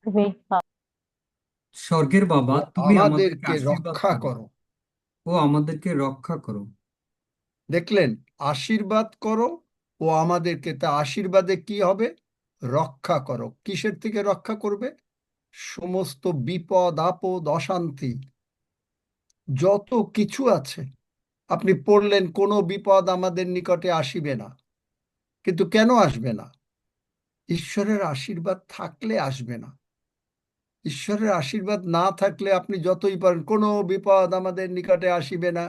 তুমি স্বর্গের বাবা, ও তুমি আমাদেরকে আমাদেরকে আশীর্বাদ রক্ষা করো। করো। ও আমাদেরকে রক্ষা করো। দেখলেন, আশীর্বাদ করো ও আমাদেরকে, তা আশীর্বাদে কি হবে? রক্ষা করো। কিসের থেকে রক্ষা করবে? সমস্ত বিপদ আপদ অশান্তি যত কিছু আছে। আপনি পড়লেন, কোনো বিপদ আমাদের নিকটে আসিবে না। কিন্তু কেন আসবে না? ঈশ্বরের আশীর্বাদ থাকলে আসবে না। ঈশ্বরের আশীর্বাদ না থাকলে আপনি যতই পারেন, কোনো বিপদ আমাদের নিকটে আসিবে না।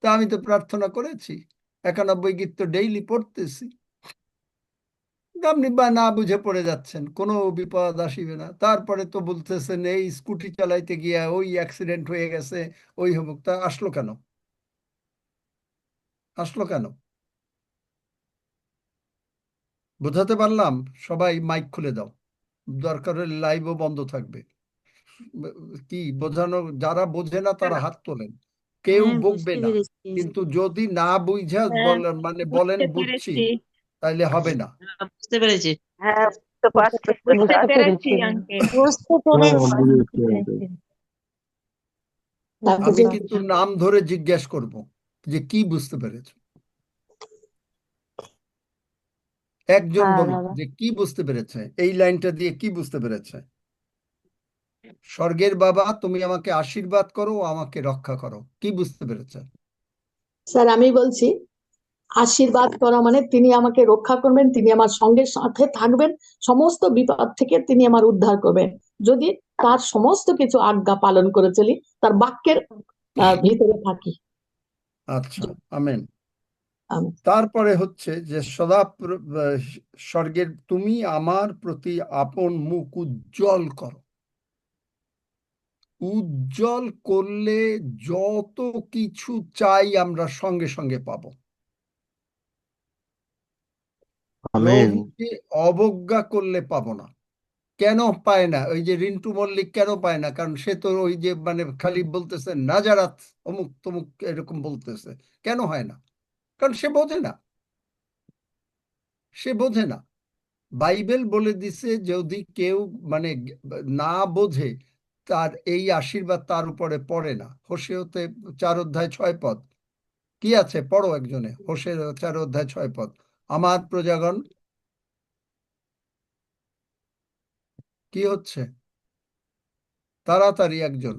তা আমি তো প্রার্থনা করেছি, 91 গীত তো ডেইলি পড়তেছি। আপনি বা না বুঝে পড়ে যাচ্ছেন, কোনো বিপদ আসিবে না, তারপরে তো বলতেছেন এই স্কুটি চালাইতে গিয়া ওই অ্যাক্সিডেন্ট হয়ে গেছে, ওই হমুক। তা আসলো কেন? আসলো কেন? বোঝাতে পারলাম? সবাই মাইক খুলে দাও, দরকার হলে লাইভও বন্ধ থাকবে। কি বোঝানো? যারা বোঝে না তারা হাত তোলেন। কেউ হ্যাঁ, বকবে বুঝতে না, পেরেছি। কিন্তু যদি না বুঝা হ্যাঁ, বলেন, মানে বলেন বুঝতে বুঝছি, পেরেছি। তাইলে হবে না। বুঝতে পেরেছি। হ্যাঁ, বুঝতে পারছি, বুঝতে পেরেছি আঙ্কেল। বুঝতে হ্যাঁ, পেরেছি। বুঝেছি বুঝতে আঙ্কেল। পেরেছি। আমি আচ্ছা, কিন্তু নাম ধরে জিজ্ঞেস করব যে কি বুঝতে পেরেছ। একজন হ্যাঁ বলুক দাদা। যে কি বুঝতে পেরেছে, এই লাইনটা দিয়ে কি বুঝতে পেরেছে। স্বর্গের বাবা, তুমি আমাকে আশীর্বাদ করো ও আমাকে রক্ষা করো, কি বুঝতে পেরেছে? স্যার আমি বলছি, আশীর্বাদ করা মানে তিনি আমাকে রক্ষা করবেন, তিনি আমার সঙ্গে সাথে থাকবেন, সমস্ত বিপদ থেকে তিনি আমার উদ্ধার করবেন, যদি তার সমস্ত কিছু আজ্ঞা পালন করে চলি, তার বাক্যের ভিতরে থাকি। আচ্ছা, আমেন। আমি তারপরে হচ্ছে যে স্বর্গের তুমি আমার প্রতি আপন মুখ উজ্জ্বল করো। উজ্জ্বল করলে যত কিছু চাই আমরা সঙ্গে সঙ্গে পাবো। আমেন। প্রভুকে অবজ্ঞা করলে পাবো না। কেন পায় না? ওই যে রিন্টু মল্লিক কেন পায় না? কারণ সে তো ওই যে মানে খালি বলতেছে নাজারাত অমুক তমুক এরকম বলতেছে। কেন হয় না? কারণ সে বোঝে না। সে বোঝে না। বাইবেল বলে দিছে, যদি কেউ মানে না বোঝে, তার এই আশীর্বাদ তার উপরে পড়ে না। হোশেওতে 4 অধ্যায় 6 পদ কি আছে? পড়ো একজনে, হোশে 4 অধ্যায় 6 পদ। আমার প্রজাগণ কি হচ্ছে? তাড়াতাড়ি একজন।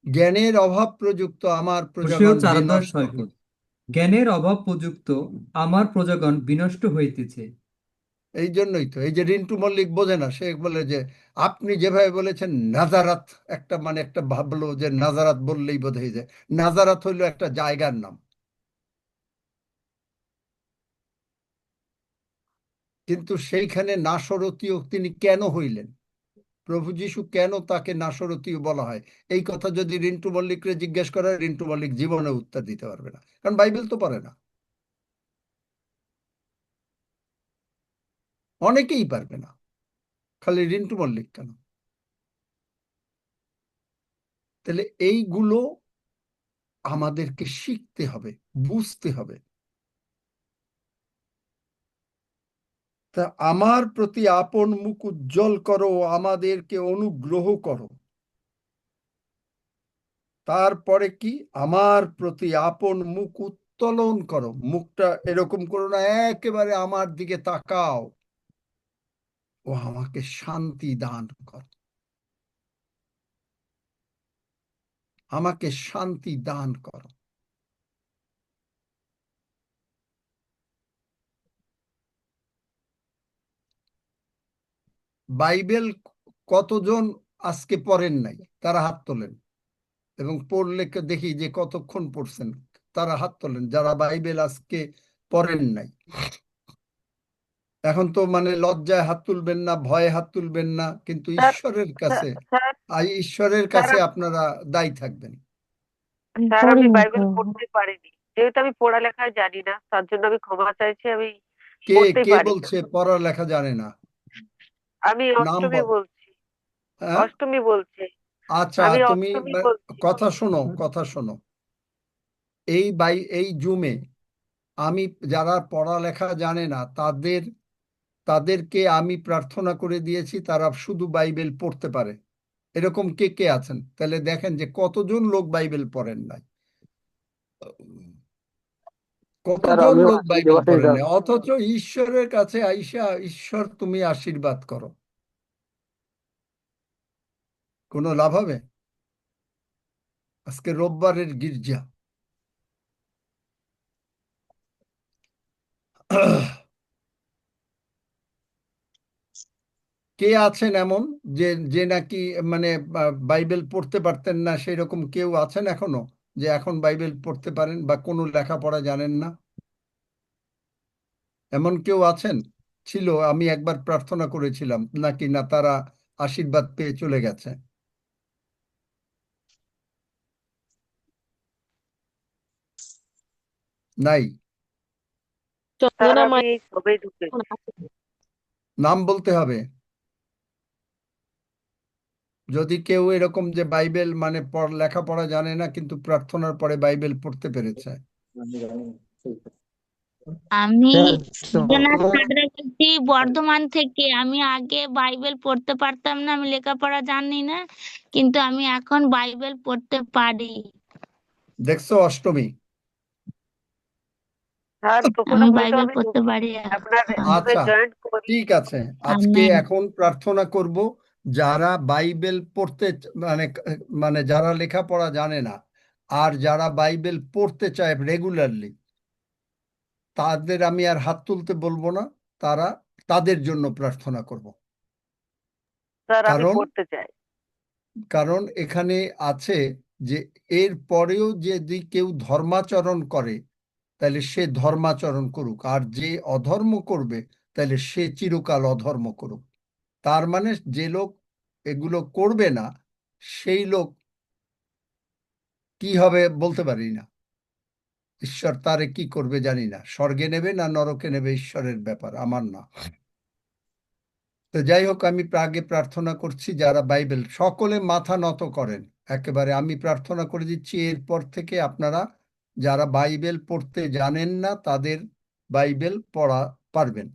জ্ঞানের অভাব প্রযুক্ত আমার হোশিয়া প্রজাগণ 4 অধ্যায় 6 বিনষ্ট। পদ। জ্ঞানের অভাব প্রযুক্ত আমার প্রজাগণ বিনষ্ট হইতেছে। এই জন্যই তো এই যে রিন্টু মল্লিক বোঝে না, সে বলে যে আপনি যেভাবে বলেছেন নাজারাত, একটা মানে একটা ভাবলো যে নাজারাত বললেই বোধ হয়ে যায়। নাজারাত হইলো একটা জায়গার নাম, কিন্তু সেইখানে নাসরতীয় তিনি কেন হইলেন? প্রভু যীশু কেন তাকে নাসরতীয় বলা হয়? এই কথা যদি রিন্টু মল্লিকরে জিজ্ঞেস করা হয়, রিন্টু মল্লিক জীবনে উত্তর দিতে পারবে না, কারণ বাইবেল তো পারে না। অনেকেই পারবে না, খালি রিন্টু মল্লিক কেন? তাহলে এইগুলো আমাদেরকে শিখতে হবে, বুঝতে হবে। তা আমার প্রতি আপন মুখ উজ্জ্বল করো, আমাদেরকে অনুগ্রহ করো। তারপরে কি? আমার প্রতি আপন মুখ উত্তোলন করো। মুখটা এরকম করো না, একেবারে আমার দিকে তাকাও। ও আমাকে শান্তি দান করো, আমাকে শান্তি দান করো। বাইবেল কতজন আজকে পড়েন নাই? তারা হাত তোলেন, এবং পড়লে দেখি যে কতক্ষণ পড়ছেন, তারা হাত তোলেন যারা বাইবেল আজকে পড়েন নাই। এখন তো মানে লজ্জায় হাত তুলবেন না, ভয়ে হাত তুলবেন না, কিন্তু স্যার, ঈশ্বরের স্যার, কাছে, স্যার, ঈশ্বরের স্যার, কাছে আপনারা দায়ী থাকবেন। স্যার, আমি পড়িনি তো। বাইবেল পড়তে পারিনি। যেহেতু আমি পড়ালেখা জানি না, তার জন্য আমি ক্ষমা চাইছি। আমি কে পড়তেই কে পারি না। বলছে পড়ালেখা জানে না? আমি নাম অষ্টমী বল। বলছি। হ্যাঁ, অষ্টমী বলছি। আচ্ছা, আমি তুমি অষ্টমী বলছি। কথা শোনো, কথা শোনো। এই জুমে আমি, যারা পড়ালেখা জানে না তাদের তাদেরকে আমি প্রার্থনা করে দিয়েছি তারা শুধু বাইবেল পড়তে পারে। এরকম কে কে আছেন? তাহলে দেখেন যে কতজন লোক বাইবেল পড়েন নাই, কতজন লোক বাইবেল পড়েন নাই, অথচ ঈশ্বরের কাছে আইসা ঈশ্বর তুমি আশীর্বাদ করো, কোনো লাভ হবে? আজকে রোববারের গির্জা, কে আছেন এমন যে যে নাকি মানে বাইবেল পড়তে পারতেন না, সেরকম কেউ আছেন এখনো যে এখন বাইবেল পড়তে পারেন বা কোনো লেখাপড়া জানেন না? এমন কেউ আছেন? ছিল, আমি একবার প্রার্থনা করেছিলাম, নাকি না তারা আশীর্বাদ পেয়ে চলে গেছে? নাই? স্যার আমি এই সবে ঢুকেছি। নাম বলতে হবে যদি কেউ এরকম যে বাইবেল মানে লেখাপড়া জানে না কিন্তু প্রার্থনার পরে বাইবেল পড়তে পেরেছে। আমি স্যার, জোনাস সাগরা বলছি বর্ধমান থেকে। আমি আগে বাইবেল পড়তে পারতাম না, আমি লেখাপড়া জানি না, কিন্তু আমি এখন বাইবেল পড়তে পারি। দেখছো অষ্টমী? স্যার তখন আমি হয়তো বাইবেল আমি পড়তে পারি আপনার এখন। আচ্ছা, জয়েন করি। ঠিক আছে, আজকে আমেন। এখন প্রার্থনা করব যারা বাইবেল পড়তে মানে মানে যারা লেখাপড়া জানে না আর যারা বাইবেল পড়তে চায় রেগুলারলি, তাদের আমি আর হাত তুলতে বলবো না, তারা তাদের জন্য প্রার্থনা করব। স্যার আমি কারণ পড়তে চাই। কারণ এখানে আছে যে এর পরেও যদি কেউ ধর্মাচরণ করে তাহলে সে ধর্মাচরণ করুক, আর যে অধর্ম করবে তাহলে সে চিরকাল অধর্ম করুক। তার মানে যে লোক এগুলো করবে না সেই লোক কি হবে বলতে পারি না, ঈশ্বর তারে কি করবে জানি না, স্বর্গে নেবে না নরকে নেবে ঈশ্বরের ব্যাপার, আমার না। তো যাই হোক, আমি আগে প্রার্থনা করছি যারা বাইবেল, সকলে মাথা নত করেন একেবারে, আমি প্রার্থনা করে দিচ্ছি এরপর থেকে আপনারা যারা বাইবেল পড়তে জানেন না তাদের বাইবেল পড়া পারবেন।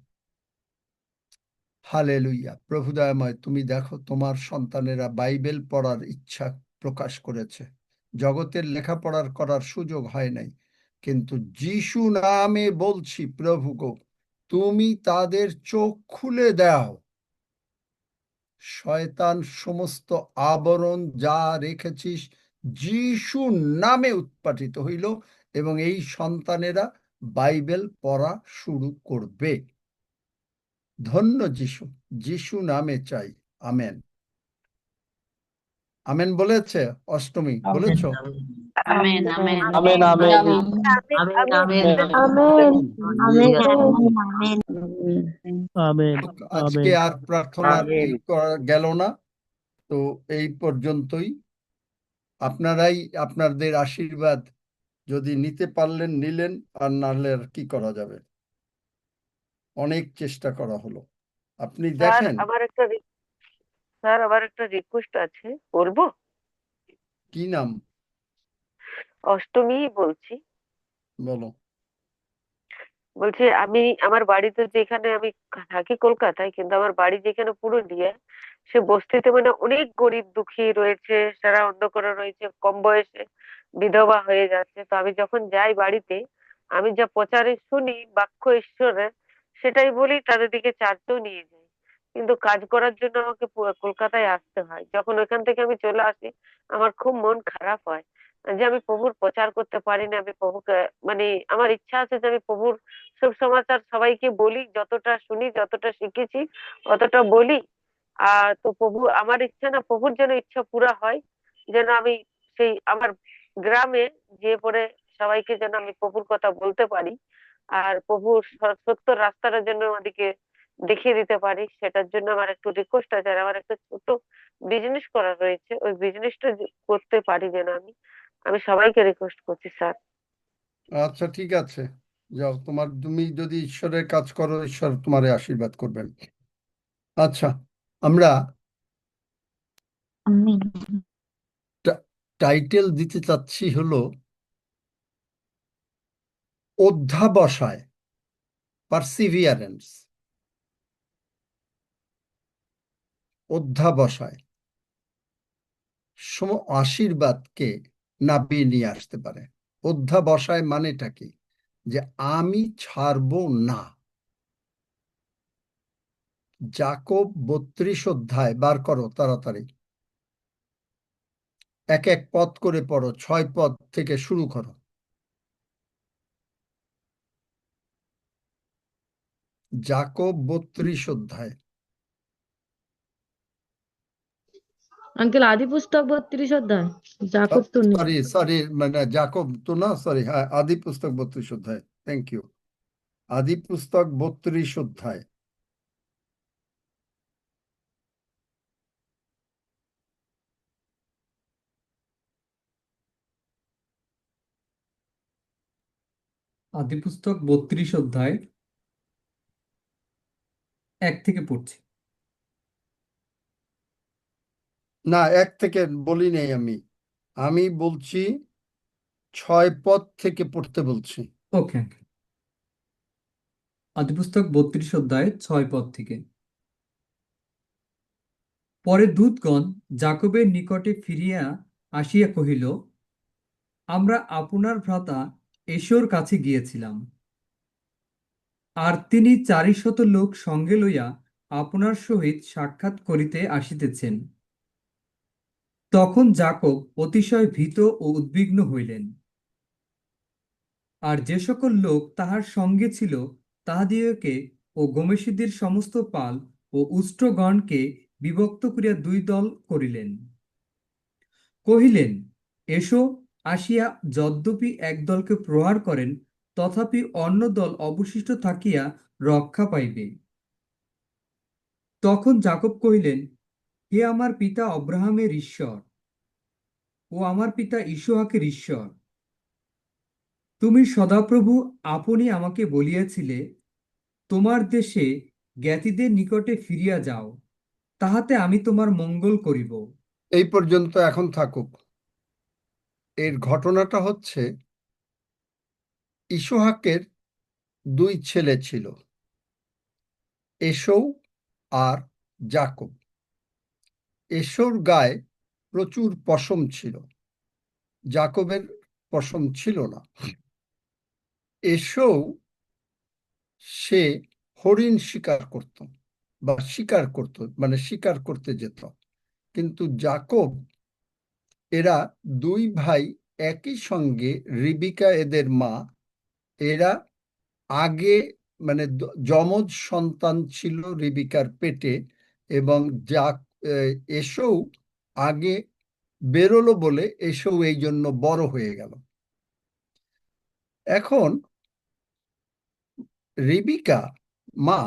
হালেলুইয়া। প্রভু দয়াময়, তুমি দেখো তোমার সন্তানেরা বাইবেল পড়ার ইচ্ছা প্রকাশ করেছে, জগতের লেখাপড়ার করার সুযোগ হয় নাই, কিন্তু যিশু নামে বলছি প্রভু গো, তুমি তাদের চোখ খুলে দাও, শয়তান সমস্ত আবরণ যা রেখেছিস যিশু নামে উৎপাটিত হইল, এবং এই সন্তানেরা বাইবেল পড়া শুরু করবে। ধন্য যিশু, যিশু নামে চাই, আমেন। আমেন বলেছে অষ্টমী, বলেছ? আমেন আমেন আমেন, আমেন, আমি আমি আমেন আমেন আমেন। আমেন, আজকে আমেন। আর প্রার্থনার ই করা গেল না, তো এই পর্যন্তই। আপনারাই আপনাদের আশীর্বাদ যদি নিতে পারলেন নিলেন, আর নাহলে আর কি করা যাবে, অনেক চেষ্টা করা হলো। আপনি স্যার দেখেন স্যার আমার একটা রিকোয়েস্ট আছে, করবো? কি নাম? অষ্টমী বলছি। বলো। বলছি আমি আমার বাড়িতে যেখানে আমি থাকি কলকাতায়, কিন্তু আমার বাড়ি যেখানে পুরুলিয়া, সে বস্তিতে মানে অনেক গরিব দুঃখী রয়েছে, সারা অন্ধকারে রয়েছে, কম বয়সে বিধবা হয়ে যাচ্ছে। তো আমি যখন যাই বাড়িতে, আমি যা প্রচারে শুনি বাক্য ঈশ্বরের, সেটাই বলি, তাদের দিকে চার্চেও নিয়ে যাই। কিন্তু কাজ করার জন্য আমাকে কলকাতায় আসতে হয়। যখন ওইখান থেকে আমি চলে আসি, আমার খুব মন খারাপ হয় যে আমি প্রভুর প্রচার করতে পারি না। আমি প্রভুকে মানে আমার ইচ্ছা আছে যে আমি প্রভুর সব সমাচার সবাইকে বলি, যতটা শুনি যতটা শিখেছি অতটা বলি। আর তো প্রভু, আমার ইচ্ছা না প্রভুর যেন ইচ্ছা পুরা হয়, যেন আমি সেই আমার গ্রামে যে পরে সবাইকে যেন আমি প্রভুর কথা বলতে পারি, আর প্রভুর সত্য রাস্তাটা যেন আমাদেরকে দেখিয়ে দিতে পারি। সেটার জন্য আমার একটু রিকোয়েস্ট আছে। আর আমার একটা ছোট বিজনেস করা রয়েছে, ওই বিজনেসটা করতে পারি যেন আমি আমি সবাইকে রিকোয়েস্ট করছি স্যার। আচ্ছা, ঠিক আছে, যাও, তুমি যদি ঈশ্বরের কাজ করো ঈশ্বর তোমারে আশীর্বাদ করবেন। আচ্ছা, আমরা আমেন। টাইটেল দিতে চাচ্ছি হলো অধ্যাবসায়, পারসিভিয়ারেন্স। অধ্যাবসায় আশীর্বাদকে নাবিয়ে নিয়ে আসতে পারে। অধ্যাবসায় মানেটা কি? যে আমি ছাড়বো না। যাকব 32 অধ্যায় বার করো তাড়াতাড়ি, এক এক পদ করে পড়ো, 6 পদ থেকে শুরু করো। যাকব 32 অধ্যায়। আঙ্কেল আদি পুস্তক 32 অধ্যায়, জাকব তো নেই। সরি সরি, মানে যাকব তো না, সরি, হ্যাঁ, আদি পুস্তক 32 অধ্যায়, থ্যাংক ইউ। আদি পুস্তক 32 অধ্যায়। আদিপুস্তক 32 অধ্যায় 1 থেকে পড়ছি। না, 1 থেকে বলি নেই আমি, আমি বলছি 6 পদ থেকে পড়তে বলছি। ওকে, আদিপুস্তক 32 অধ্যায় 6 পদ থেকে। পরে দূতগণ যাকবের নিকটে ফিরিয়া আসিয়া কহিল, আমরা আপনার ভ্রাতা এশোর কাছে গিয়েছিলাম, আর তিনি 400 লোক সঙ্গে লইয়া আপনার সহিত সাক্ষাৎ করিতে আসিতেছেন। তখন যাকব অতিশয় ভীত ও উদ্বিগ্ন হইলেন। আর যে সকল লোক তাহার সঙ্গে ছিল তাহাদিগকে ও গমেশীদের সমস্ত পাল ও উষ্ট্রগণকে বিভক্ত করিয়া 2 দল করিলেন। কহিলেন, এসো, আসিয়া যদ্যপি এক দলকে প্রহার করেন, তথাপি অন্য দল অবশিষ্ট থাকিয়া রক্ষা পাইবে। তখন যাকব কহিলেন, হে আমার পিতা অব্রাহামের ঈশ্বর ও আমার পিতা ইসহাকের ঈশ্বর, তুমি সদাপ্রভু আপনি আমাকে বলিয়াছিলে, তোমার দেশে জ্ঞাতীদের নিকটে ফিরিয়া যাও, তাহাতে আমি তোমার মঙ্গল করিব। এই পর্যন্ত এখন থাকুক। এর ঘটনাটা হচ্ছে, ইসহাকের 2 ছেলে ছিল, এসৌ আর যাকব। এসৌর গায়ে প্রচুর পশম ছিল, যাকবের পশম ছিল না। এসৌ সে হরিণ শিকার করত, বা শিকার করত, মানে শিকার করতে যেত। কিন্তু যাকব, এরা 2 ভাই একই সঙ্গে, রিবিকা এদের মা, এরা আগে, মানে যমজ সন্তান ছিল রিবিকার পেটে, এবং এসৌ আগে বেরোলো বলে এসৌ এই জন্য বড় হয়ে গেল। এখন রিবিকা মা,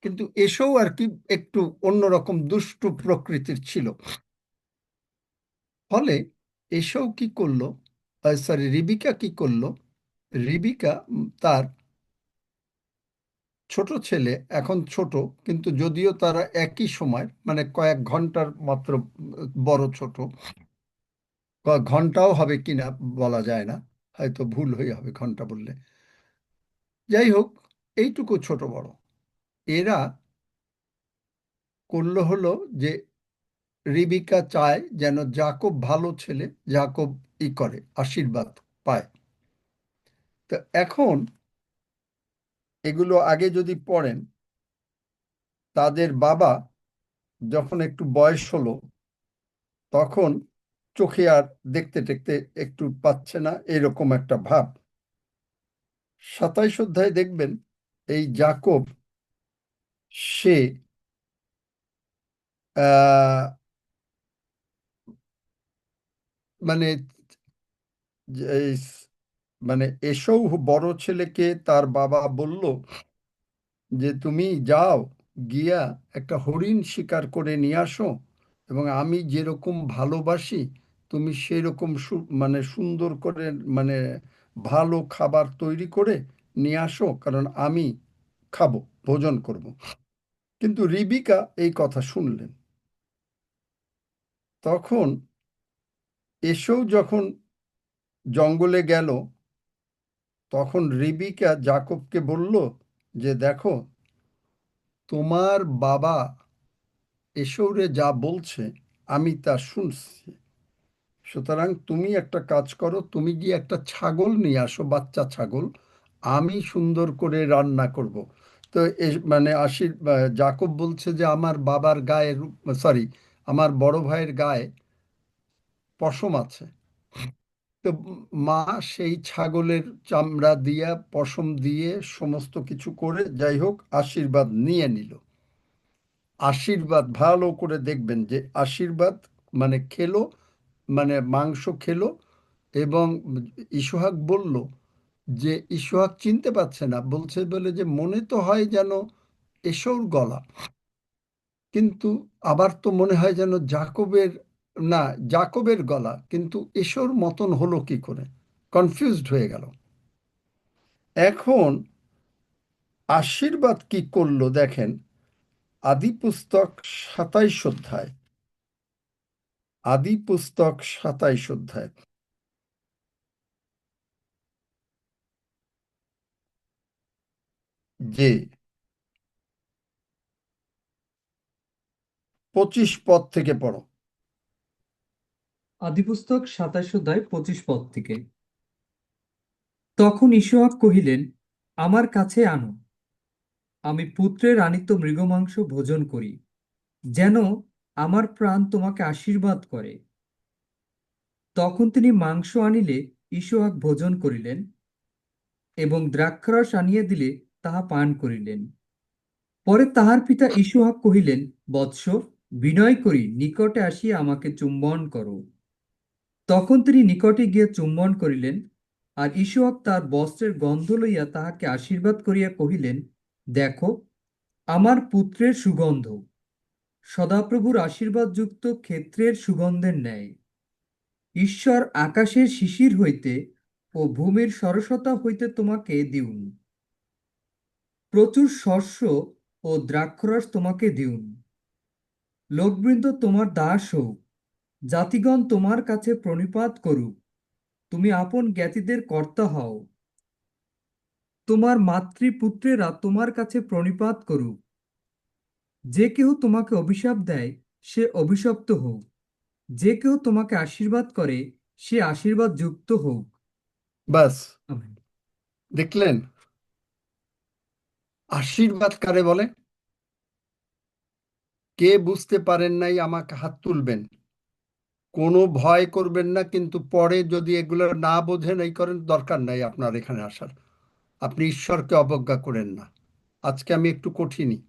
কিন্তু এসৌ আর কি একটু অন্যরকম দুষ্টু প্রকৃতির ছিল। ফলে এসৌ কি করলো, সরি, রিবিকা কি করলো, রিবিকা তার ছোট ছেলে, এখন ছোট কিন্তু যদিও তারা একই সময়, মানে কয়েক ঘন্টার মাত্র বড় ছোট, কয়েক ঘন্টাও হবে কিনা বলা যায় না, হয়তো ভুল হয়ে হবে ঘন্টা বললে। যাই হোক, এইটুকু ছোট বড়, এরা করলো হলো যে, রিবিকা চায় যেন যাকব ভালো ছেলে, যাকব করে আশীর্বাদ পায়। তো এখন এগুলো আগে যদি পড়েন, তাদের বাবা যখন একটু বয়স হলো, তখন চোখে আর দেখতে টেকতে একটু পাচ্ছে না, এরকম একটা ভাব। 27 অধ্যায় দেখবেন, এই যাকব সে আহ মানে এই মানে এসৌ বড় ছেলেকে তার বাবা বলল যে, তুমি যাও, গিয়া একটা হরিণ শিকার করে নিয়ে আসো, এবং আমি যেরকম ভালোবাসি তুমি সেরকম মানে সুন্দর করে, মানে ভালো খাবার তৈরি করে নিয়ে আসো, কারণ আমি খাবো, ভোজন করব। কিন্তু রিবিকা এই কথা শুনলেন। তখন এসেও যখন জঙ্গলে গেল, তখন রিবিকা যাকবকে বলল যে, দেখো, তোমার বাবা এসৌরে যা বলছে আমি তা শুনছি, সুতরাং তুমি একটা কাজ করো, তুমি গিয়ে একটা ছাগল নিয়ে আসো, বাচ্চা ছাগল, আমি সুন্দর করে রান্না করব। তো মানে জাকব বলছে যে আমার বাবার গায়ে, সরি, আমার বড় ভাইয়ের গায়ে পশম আছে। তো মা সেই ছাগলের চামড়া দিয়া, পশম দিয়ে সমস্ত কিছু করে যাই হোক আশীর্বাদ নিয়ে নিল। আশীর্বাদ ভালো করে দেখবেন যে আশীর্বাদ মানে খেলো, মানে মাংস খেলো। এবং ইসহাক বলল যে ইসহাক চিনতে পারছে না, বলছে বলে যে মনে তো হয় যেন এসৌর গলা, কিন্তু আবার তো মনে হয় যেন জাকবের, না, জাকবের গলা, কিন্তু এসৌর মতন হলো কি করে, কনফিউজড হয়ে গেল। এখন আশীর্বাদ কি করলো দেখেন, আদি পুস্তক 27 অধ্যায়, আদি পুস্তক 27 অধ্যায়, যে 25 পদ থেকে পড়ো। আদিপুস্তক 27 অধ্যায় 25 পদ থেকে। তখন ইসহাক কহিলেন, আমার কাছে আনো, আমি পুত্রের আনিত মৃগমাংস ভোজন করি, যেন আমার প্রাণ তোমাকে আশীর্বাদ করে। তখন তিনি মাংস আনিলে ইসহাক ভোজন করিলেন, এবং দ্রাক্ষারস আনিয়া দিলে তাহা পান করিলেন। পরে তাহার পিতা ইসহাক কহিলেন, বৎস, বিনয় করি নিকটে আসিয়া আমাকে চুম্বন করো। তখন তিনি নিকটে গিয়া চুম্বন করিলেন, আর ইসহাক তার বস্ত্রের গন্ধ লইয়া তাহাকে আশীর্বাদ করিয়া কহিলেন, দেখো, আমার পুত্রের সুগন্ধ, সদাপ্রভুর আশীর্বাদযুক্ত ক্ষেত্রের সুগন্ধের ন্যায়। ঈশ্বর আকাশের শিশির হইতে ও ভূমির সরসতা হইতে তোমাকে দিউন। প্রচুর শস্য ও দ্রাক্ষরস তোমাকে দিউন। লোকবৃন্দ তোমার দাস হোক, জাতিগণ তোমার কাছে প্রণিপাত করুক, তুমি আপন জ্ঞাতিদের কর্তা হও। তোমার মাতৃপুত্রেরা তোমার কাছে প্রণিপাত করুক। যে কেহ তোমাকে অভিশাপ দেয় সে অভিশপ্ত হোক, যে কেহ তোমাকে আশীর্বাদ করে সে আশীর্বাদ যুক্ত হোক। বাস, আমেন। দেখলেন আশীর্বাদ কারে বলে? কে বুঝতে পারেন নাই আমাকে হাত তুলবেন। কোনো ভয় করবেন না, কিন্তু পরে যদি এগুলো না বোঝেন এই করেন, দরকার নাই আপনার এখানে আসার। আপনি ঈশ্বরকে অবজ্ঞা করেন না। আজকে আমি একটু কঠিনই,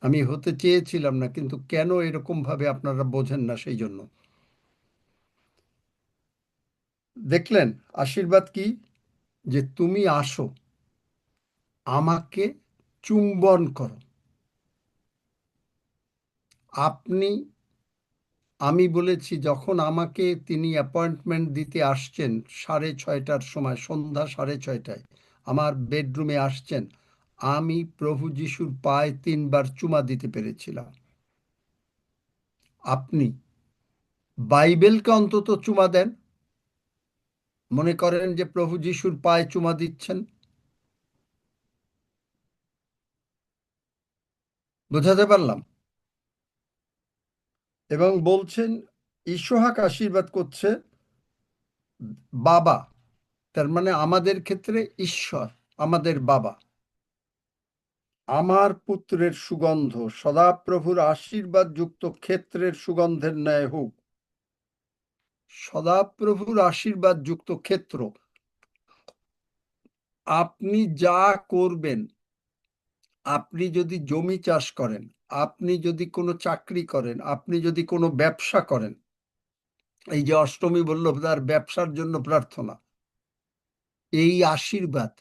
আমি হতে চেয়েছিলাম না, কিন্তু কেন এরকম ভাবে আপনারা বোঝেন না সেই জন্য। দেখলেন আশীর্বাদ কি? যে তুমি আসো, আমাকে চুম্বন করো। আপনি, আমি বলেছি যখন আমাকে তিনি অ্যাপয়েন্টমেন্ট দিতে আসছেন 6:30টার সময়, সন্ধ্যা 6:30টায় আমার বেডরুমে আসছেন, আমি প্রভু যিশুর পায়ে 3বার চুমা দিতে পেরেছিলাম। আপনি বাইবেলকে অন্তত চুমা দেন, মনে করেন যে প্রভু যিশুর পায়ে চুমা দিচ্ছেন। বোঝাতে পারলাম? এবং বলছেন ইসহাক আশীর্বাদ করছে বাবা, তার মানে আমাদের ক্ষেত্রে ঈশ্বর আমাদের বাবা। আমার পুত্রের সুগন্ধ সদাপ্রভুর আশীর্বাদ যুক্ত ক্ষেত্রের সুগন্ধের ন্যায় হোক। সদাপ্রভুর আশীর্বাদ যুক্ত ক্ষেত্র, আপনি যা করবেন, আপনি যদি জমি চাষ করেন, আপনি যদি কোনো চাকরি করেন, আপনি যদি কোনো ব্যবসা করেন, এই যে অষ্টমী বলল তার ব্যবসার জন্য প্রার্থনা, এই আশীর্বাদ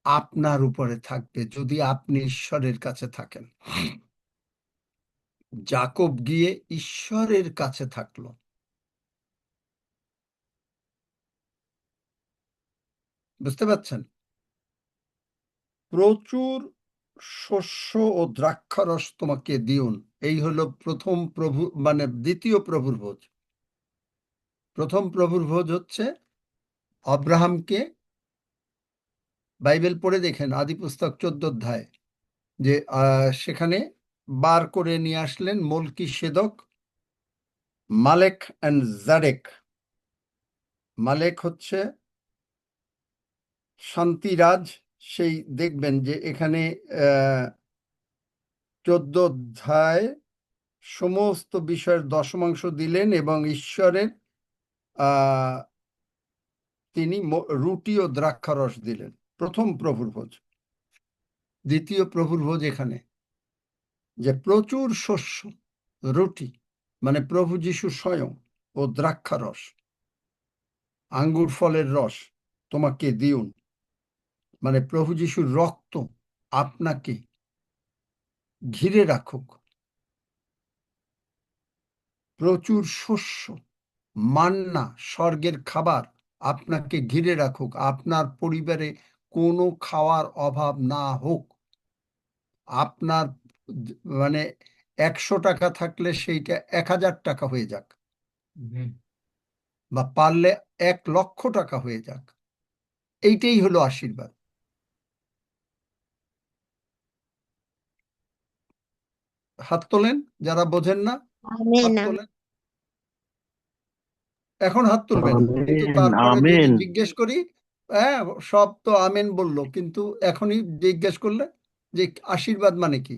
আপনার উপরে থাকবে যদি আপনি ঈশ্বরের কাছে থাকেন। যাকব গিয়ে ঈশ্বরের কাছে থাকলো। বুঝতে পারছেন? প্রচুর শস্য ও দ্রাক্ষারস তোমাকে দিউন। এই হলো প্রথম প্রভু, মানে দ্বিতীয় প্রভুর ভোজ। প্রথম প্রভুর ভোজ হচ্ছে আব্রাহামকে, বাইবেল পড়ে দেখেন আদি পুস্তক 14 অধ্যায়, যে সেখানে বার করে নিয়ে আসলেন মলকিসেদক, মালেক অ্যান্ড জারেক। মালেক হচ্ছে শান্তিরাজ। সেই দেখবেন যে এখানে 14 অধ্যায় সমস্ত বিষয়ের দশমাংশ দিলেন এবং ঈশ্বরের আহ তিনি রুটি ও দ্রাক্ষারস দিলেন। প্রথম প্রভুর ভোজ। দ্বিতীয় প্রভুর ভোজ এখানে যে প্রচুর শস্য, রুটি মানে প্রভু যীশু স্বয়ং, ও দ্রাক্ষারস, আঙ্গুর ফলের রস তোমাকে দিউন, মানে প্রভু যীশুর রক্ত আপনাকে ঘিরে রাখুক। প্রচুর শস্য, মান্না, স্বর্গের খাবার আপনাকে ঘিরে রাখুক। আপনার পরিবারে কোনো খাওয়ার অভাব না হোক। আপনার মানে 100 টাকা থাকলে সেইটা 1000 টাকা হয়ে যাক, বা পারলে 1,00,000 টাকা হয়ে যাক। এইটাই হলো আশীর্বাদ। হাত তোলেন যারা বোঝেন না, হাত তোলেন। এখন হাত তুলবেন, কিন্তু আমেন তারপরে যদি আমেন জিজ্ঞেস করি, হ্যাঁ সব তো আমেন বললো, কিন্তু এখনই জিজ্ঞেস করলে যে আশীর্বাদ মানে কি,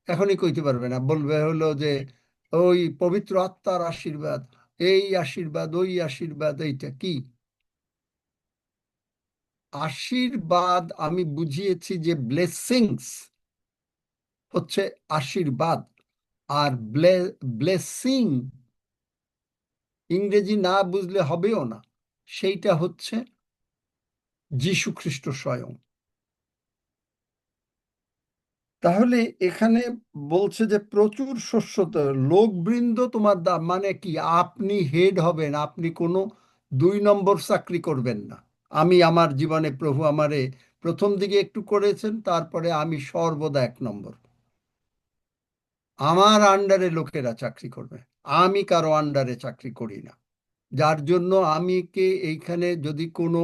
এখনই কইতে পারবে না। বলবে হলো যে ওই পবিত্র আত্মার আশীর্বাদ, এই আশীর্বাদ, ওই আশীর্বাদ। এইটা কি আশীর্বাদ? আমি বুঝিয়েছি যে ব্লেসিংস হচ্ছে আশীর্বাদ, আর ব্লেসিং ইংরেজি না বুঝলে হবেও না। সেইটা হচ্ছে যীশু খ্রিস্ট স্বয়ং। তাহলে এখানে বলছে যে প্রচুর শস্য, লোকবৃন্দ তোমার দাম, মানে কি আপনি হেড হবেন, আপনি কোনো 2 নম্বর চাকরি করবেন না। আমি আমার জীবনে প্রভু আমারে প্রথম দিকে একটু করেছেন, তারপরে আমি সর্বদা 1 নম্বর। আমার আন্ডারে লোকেরা চাকরি করবে, আমি কারো আন্ডারে চাকরি করি না। যার জন্য আমিকে এইখানে যদি কোনো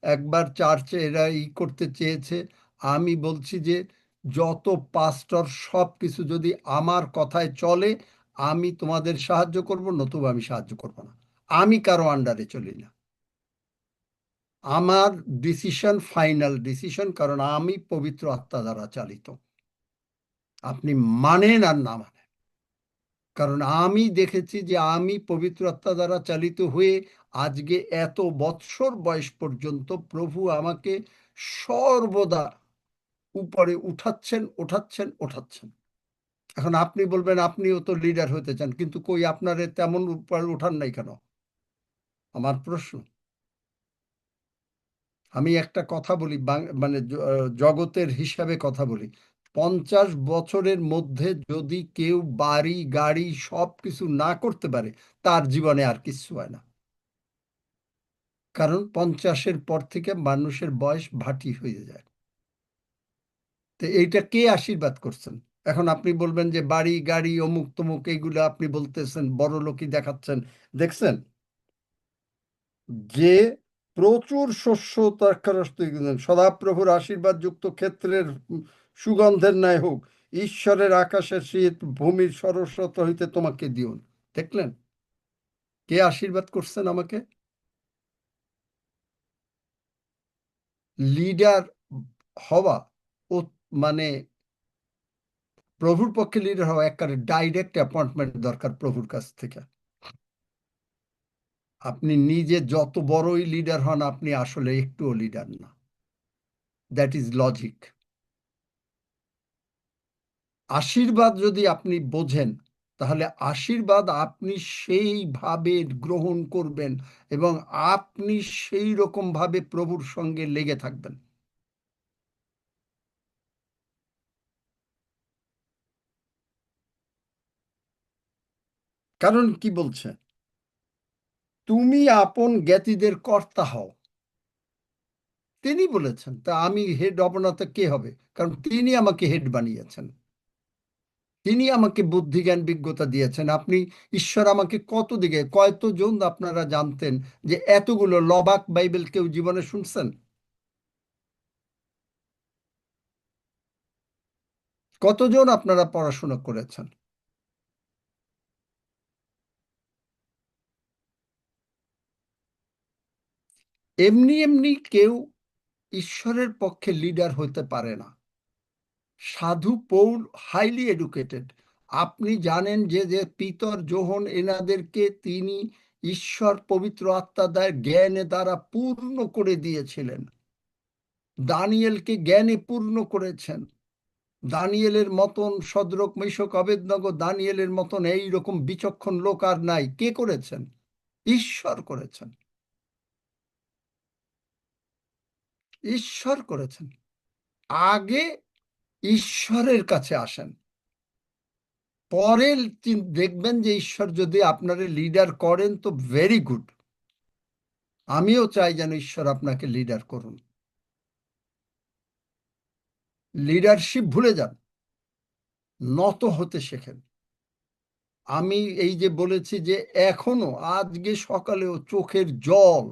একবার চার্চে এরা করতে চেয়েছে, আমি বলছি যে যত পাস্টর সব কিছু যদি আমার কথায় চলে, আমি তোমাদের সাহায্য করব, নতুবা আমি সাহায্য করব না। আমি কারো আন্ডারে চলি না। আমার ডিসিশন ফাইনাল ডিসিশন, কারণ আমি পবিত্র আত্মা দ্বারা চালিত। আপনি মানেন আর না মানেন, কারণ আমি দেখেছি যে আমি পবিত্র আত্মা দ্বারা চালিত হয়ে আজকে এত বৎসর বয়স পর্যন্ত প্রভু আমাকে সর্বদা উপরে উঠাচ্ছেন, ওঠাচ্ছেন, ওঠাচ্ছেন। এখন আপনি বলবেন আপনিও তো লিডার হতে চান, কিন্তু কই আপনারে তেমন উপরে উঠান নাই কেন? আমার প্রশ্ন। আমি একটা কথা বলি, মানে জগতের হিসাবে কথা বলি। 50 বছরের মধ্যে যদি কেউ বাড়ি গাড়ি সব কিছু না করতে পারে, তার জীবনে আর কিছু হয় না। কারণ 50-এর পর থেকে মানুষের বয়স ভাটি হয়ে যায়। তো এইটা কে আশীর্বাদ করছেন? এখন আপনি বলবেন যে বাড়ি গাড়ি অমুক তমুক এইগুলো আপনি বলতেছেন, বড় লোকই দেখাচ্ছেন। দেখছেন যে প্রচুর শস্য দ্রাক্ষারস তৈরি করেন, সদাপ্রভুর আশীর্বাদ যুক্ত ক্ষেত্রের সুগন্ধের ন্যায় হোক, ঈশ্বরের আকাশের শীত ভূমির সরস্বত হইতে তোমাকে দিউন। দেখলেন কে আশীর্বাদ করছেন আমাকে? লিডার হওয়া ও মানে প্রভুর পক্ষে লিডার হওয়া একেবারে ডাইরেক্ট অ্যাপয়েন্টমেন্ট দরকার প্রভুর কাছ থেকে। আপনি নিজে যত বড়ই লিডার হন, আপনি আসলে একটুও লিডার না। That is logic. আশীর্বাদ যদি আপনি বোঝেন, তাহলে আশীর্বাদ আপনি সেইভাবে গ্রহণ করবেন এবং আপনি সেই রকম ভাবে প্রভুর সঙ্গে লেগে থাকবেন। কারণ কি বলছে? তুমি আপন জ্ঞাতিদের কর্তা হও। তিনি বলেছেন, তা আমি হেড হব না তো কে হবে? কারণ তিনি আমাকে হেড বানিয়েছেন, তিনি আমাকে বুদ্ধি জ্ঞান বিজ্ঞতা দিয়েছেন। আপনি ঈশ্বর আমাকে কত দিকে, কয়তজন আপনারা জানতেন যে এতগুলো লবাক বাইবেল কেউ জীবনে শুনছেন? কতজন আপনারা পড়াশোনা করেছেন? এমনি এমনি কেউ ঈশ্বরের পক্ষে লিডার হতে পারে না। সাধু পৌল হাইলি এডুকেটেড। আপনি জানেন যে পিতর, যোহন এনাদেরকে তিনি ঈশ্বর পবিত্র আত্মা জ্ঞানে দ্বারা পূর্ণ করে দিয়েছিলেন। দানিয়েলকে জ্ঞানে পূর্ণ করেছেন। দানিয়েলের মতন সদরক, মেশক, অবেদনগো, দানিয়েলের মতন এইরকম বিচক্ষণ লোক আর নাই। কে করেছেন? ঈশ্বর করেছেন। ঈশ্বর করেছেন। আগে ঈশ্বরের কাছে আসেন, পরে দেখবেন যে ঈশ্বর যদি আপনারে লিডার করেন তো ভেরি গুড। আমিও চাই যেন ঈশ্বর আপনাকে লিডার করুন। লিডারশিপ ভুলে যান, নত হতে শেখেন। আমি এই যে বলেছি যে এখনো আজকে সকালেও চোখের জল,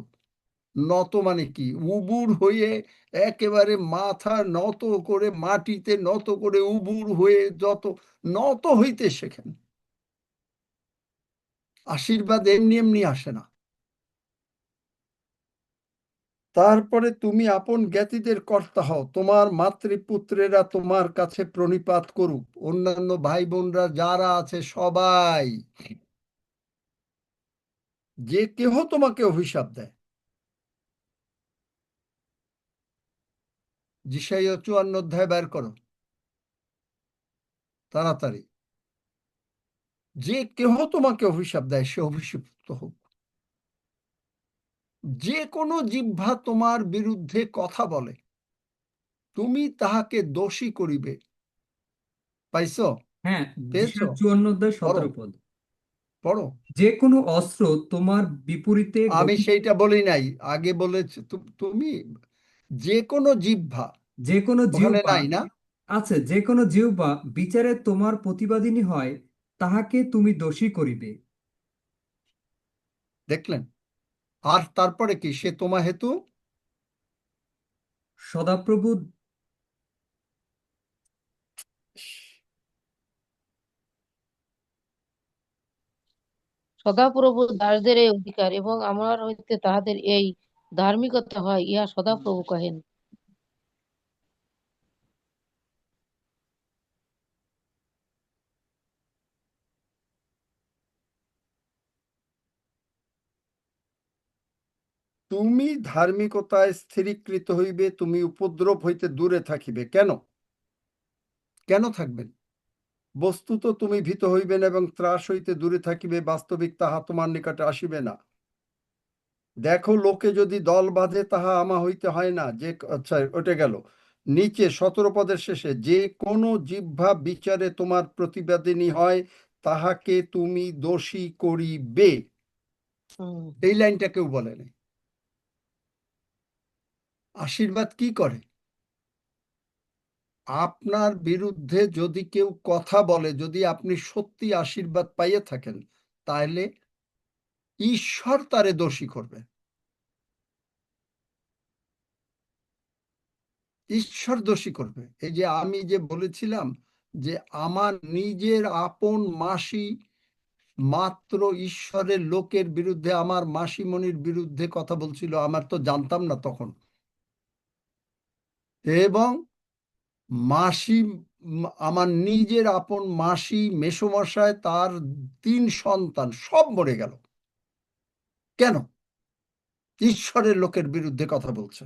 নত মানে কি, উবুর হয়ে একেবারে মাথা নত করে মাটিতে নত করে উবুর হয়ে যত নত হইতে শেখেন। আশীর্বাদ এমনি এমনি আসে না। তারপরে তুমি আপন জ্ঞাতিদের কর্তা হও, তোমার মাতৃপুত্রেরা তোমার কাছে প্রণিপাত করুক। অন্যান্য ভাই বোনরা যারা আছে সবাই, যে কেহ তোমাকে অভিশাপ দেয়, যিশাইয়া 54 অধ্যায় বের করো তাড়াতাড়ি। যে কেহ তোমাকে অভিশাপ দেয় সে অভিশপ্ত হোক। যে কোনো জিহ্বা তোমার বিরুদ্ধে কথা বলে, তুমি তাহাকে দোষী করিবে। পাইছো? হ্যাঁ, পেয়েছো? 54 পড়ো 17 পদ। পড়ো। যে কোনো অস্ত্র তোমার বিপরীতে আমি সেইটা বলি নাই, আগে বলেছি তুমি যে কোনো জিহ্বা, যে কোনো ওখানে জিহ্বা নাই না? আছে, যে কোনো জিহ্বা বিচারে তোমার প্রতিবাদিনী হয়, তাহাকে তুমি দোষী করিবে। দেখলেন? আর তারপরে কি, সে তোমা হেতু সদাপ্রভু সদাপ্রভু দাসদের এই অধিকার, এবং আমার হইতে তাহাদের এই ধার্মিকতা হয়, ইহা সদাপ্রভু কহেন। তুমি ধার্মিকতায় স্থিরীকৃত হইবে, তুমি উপদ্রব হইতে দূরে থাকিবে। কেন? কেন থাকবেন? বস্তুত তুমি ভীত হইবেন এবং ত্রাস হইতে দূরে থাকিবে, বাস্তবিক তাহা তোমার নিকটে আসিবে না। দেখো, লোকে যদি দল বাঁধে তাহা আমা হইতে হয় না। যে, আচ্ছা ওটা গেল। নিচে 17 পদের শেষে, যে কোনো জিহ্বা বিচারে তোমার প্রতিবাদিনী হয়, তাহাকে তুমি দোষী করিবে। এই লাইনটা কেউ বলে নাই। আশীর্বাদ কি করে? আপনার বিরুদ্ধে যদি কেউ কথা বলে, যদি আপনি সত্যি আশীর্বাদ পাইয়ে থাকেন, তাহলে ঈশ্বর তারে দোষী করবে। ঈশ্বর দোষী করবে। এই যে আমি যে বলেছিলাম যে আমার নিজের আপন মাসি মাত্র ঈশ্বরের লোকের বিরুদ্ধে, আমার মাসিমণির বিরুদ্ধে কথা বলছিল, আমার তো জানতাম না তখন। এবং মাসি, আমার নিজের আপন মাসি মেসোমশায়, তার 3 সন্তান সব মরে গেল। কেন? ঈশ্বরের লোকের বিরুদ্ধে কথা বলছে।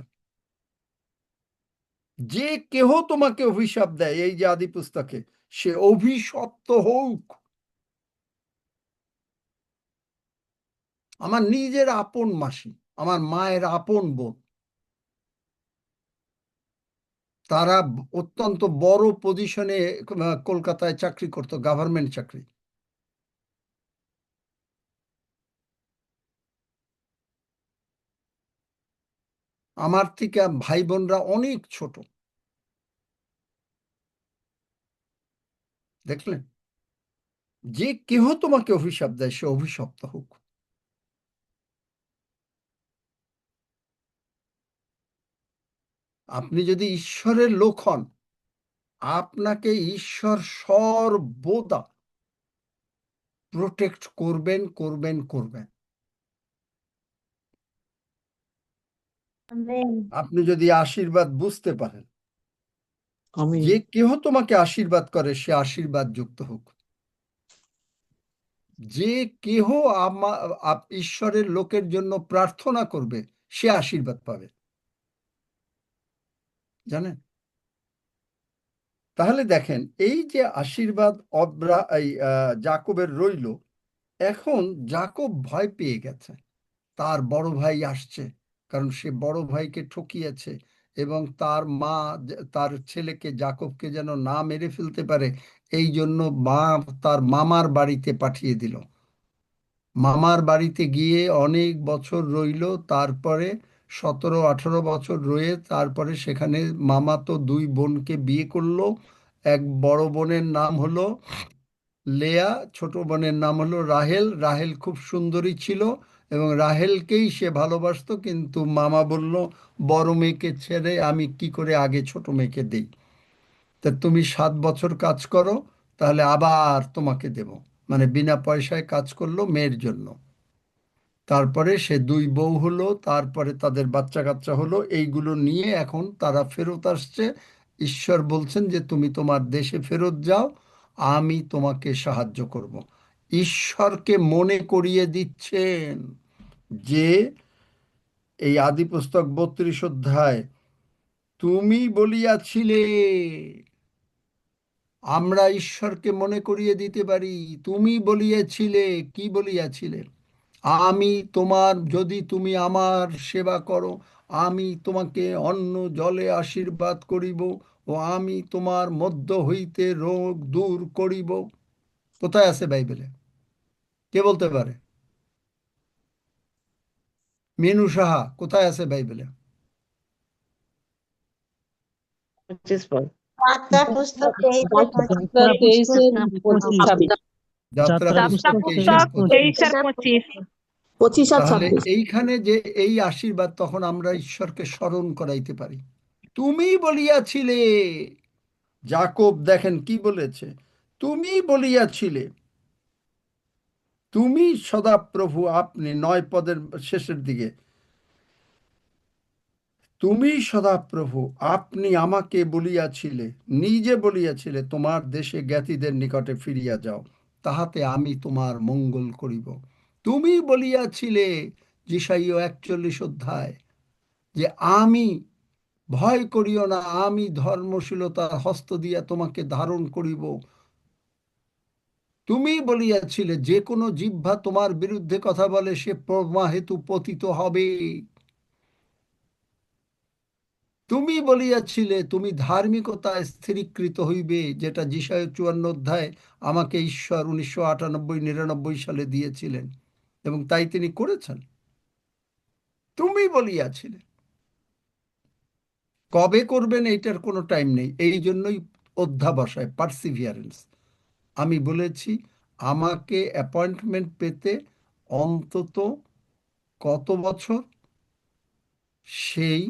যে কেহ তোমাকে অভিশাপ দেয়, এই যে আদি পুস্তকে, সে অভিশপ্ত হোক। আমার নিজের আপন মাসি, আমার মায়ের আপন বোন, তারা অত্যন্ত বড় পজিশনে কলকাতায় চাকরি করত, গভর্নমেন্ট চাকরি। আমার থেকে ভাই বোনরা অনেক ছোট। দেখলেন? যে কেহ তোমাকে অভিশাপ দেয় সে অভিশপ্ত হোক। আপনি যদি ঈশ্বরের লোক হন, আপনাকে ঈশ্বর সর্বদা প্রোটেক্ট করবেন করবেন করবেন। আপনি যদি আশীর্বাদ বুঝতে পারেন, আমি যে কেহ তোমাকে আশীর্বাদ করে সে আশীর্বাদ যুক্ত হোক। যে কেহ ঈশ্বরের লোকের জন্য প্রার্থনা করবে সে আশীর্বাদ পাবে, জানেন? তাহলে দেখেন, এই যে আশীর্বাদ জাকবের রইল, এখন জাকব ভয় পেয়ে গেছে, তার বড় ভাই আসছে, কারণ সে বড় ভাইকে ঠকিয়েছে এবং তার মা তার ছেলেকে জাকবকে যেন না মেরে ফেলতে পারে, এই জন্য মা তার মামার বাড়িতে পাঠিয়ে দিল। মামার বাড়িতে গিয়ে অনেক বছর রইল, তারপরে 17-18 বছর রয়ে তারপরে সেখানে মামা তো দুই বোনকে বিয়ে করলো। এক বড় বোনের নাম হলো লেয়া, ছোট বোনের নাম হলো রাহেল। রাহেল খুব সুন্দরী ছিল এবং রাহেলকেই সে ভালোবাসতো, কিন্তু মামা বলল, বড় মেয়েকে ছেড়ে আমি কি করে আগে ছোট মেয়েকে দেই, তা তুমি 7 বছর কাজ করো, তাহলে আবার তোমাকে দেব। মানে বিনা পয়সায় কাজ করলো মেয়ের জন্য। তারপরে সে দুই বউ হলো, তারপরে তাদের বাচ্চা কাচ্চা হলো, এইগুলো নিয়ে এখন তারা ফেরত আসছে। ঈশ্বর বলছেন যে তুমি তোমার দেশে ফেরত যাও, আমি তোমাকে সাহায্য করব। ঈশ্বরকে মনে করিয়ে দিচ্ছেন যে এই আদি পুস্তক 32 অধ্যায়, তুমি বলিয়াছিলে, আমরা ঈশ্বরকে মনে করিয়ে দিতে পারি। তুমি বলিয়াছিলে, কি বলিয়াছিলে? আমি তোমার, যদি তুমি আমার সেবা করো, আমি তোমাকে অন্ন জলে আশীর্বাদ করিব ও আমি তোমার মধ্য হইতে রোগ দূর করিব। কোথায় আছে বাইবেলে? কে বলতে পারে? মিনু সাহা, কোথায় আছে বাইবেলে? যাত্রা পুস্তক 23-25। যাত্রা যাত্রা যাত্রা পুস্তক পুস্তক 23 পুস্তক 23-25। 23 আর 25। 25 আর তাহলে 26। এইখানে যে এই আশীর্বাদ, তখন আমরা ঈশ্বরকে স্মরণ করাইতে পারি। তুমি বলিয়াছিলে, যাকব দেখেন কি বলেছে, তুমি বলিয়াছিলে, তুমি সদাপ্রভু, আপনি 9 পদের শেষের দিকে, তুমি সদাপ্রভু, আপনি আমাকে বলিয়াছিলে, নিজে বলিয়াছিলে, তোমার দেশে জ্ঞাতিদের নিকটে ফিরিয়া যাও, তাহাতে আমি তোমার মঙ্গল করিব। তুমি বলিয়াছিলে, যিশাইয় 41 অধ্যায়, যে আমি, ভয় করিও না, আমি ধর্মশীলতার হস্ত দিয়া তোমাকে ধারণ করিব। তুমি বলিয়াছিলে, যে কোনো জিহ্বা তোমার বিরুদ্ধে কথা বলে সে প্রমা হেতু পতিত হবে। তুমি বলিয়াছিলে, তুমি ধার্মিকতায় স্থিরীকৃত হইবে, যেটা যিশায় 54 অধ্যায় আমাকে ঈশ্বর 1998-99 সালে দিয়েছিলেন, এবং তাই তিনি করেছেন। তুমি বলিয়াছিলে। কবে করবেন এইটার কোনো টাইম নেই, এই জন্যই অধ্যাবসায়, পারসিভিয়ারেন্স। আমি বলেছি আমাকে অ্যাপয়েন্টমেন্ট পেতে অন্তত কত বছর, সেই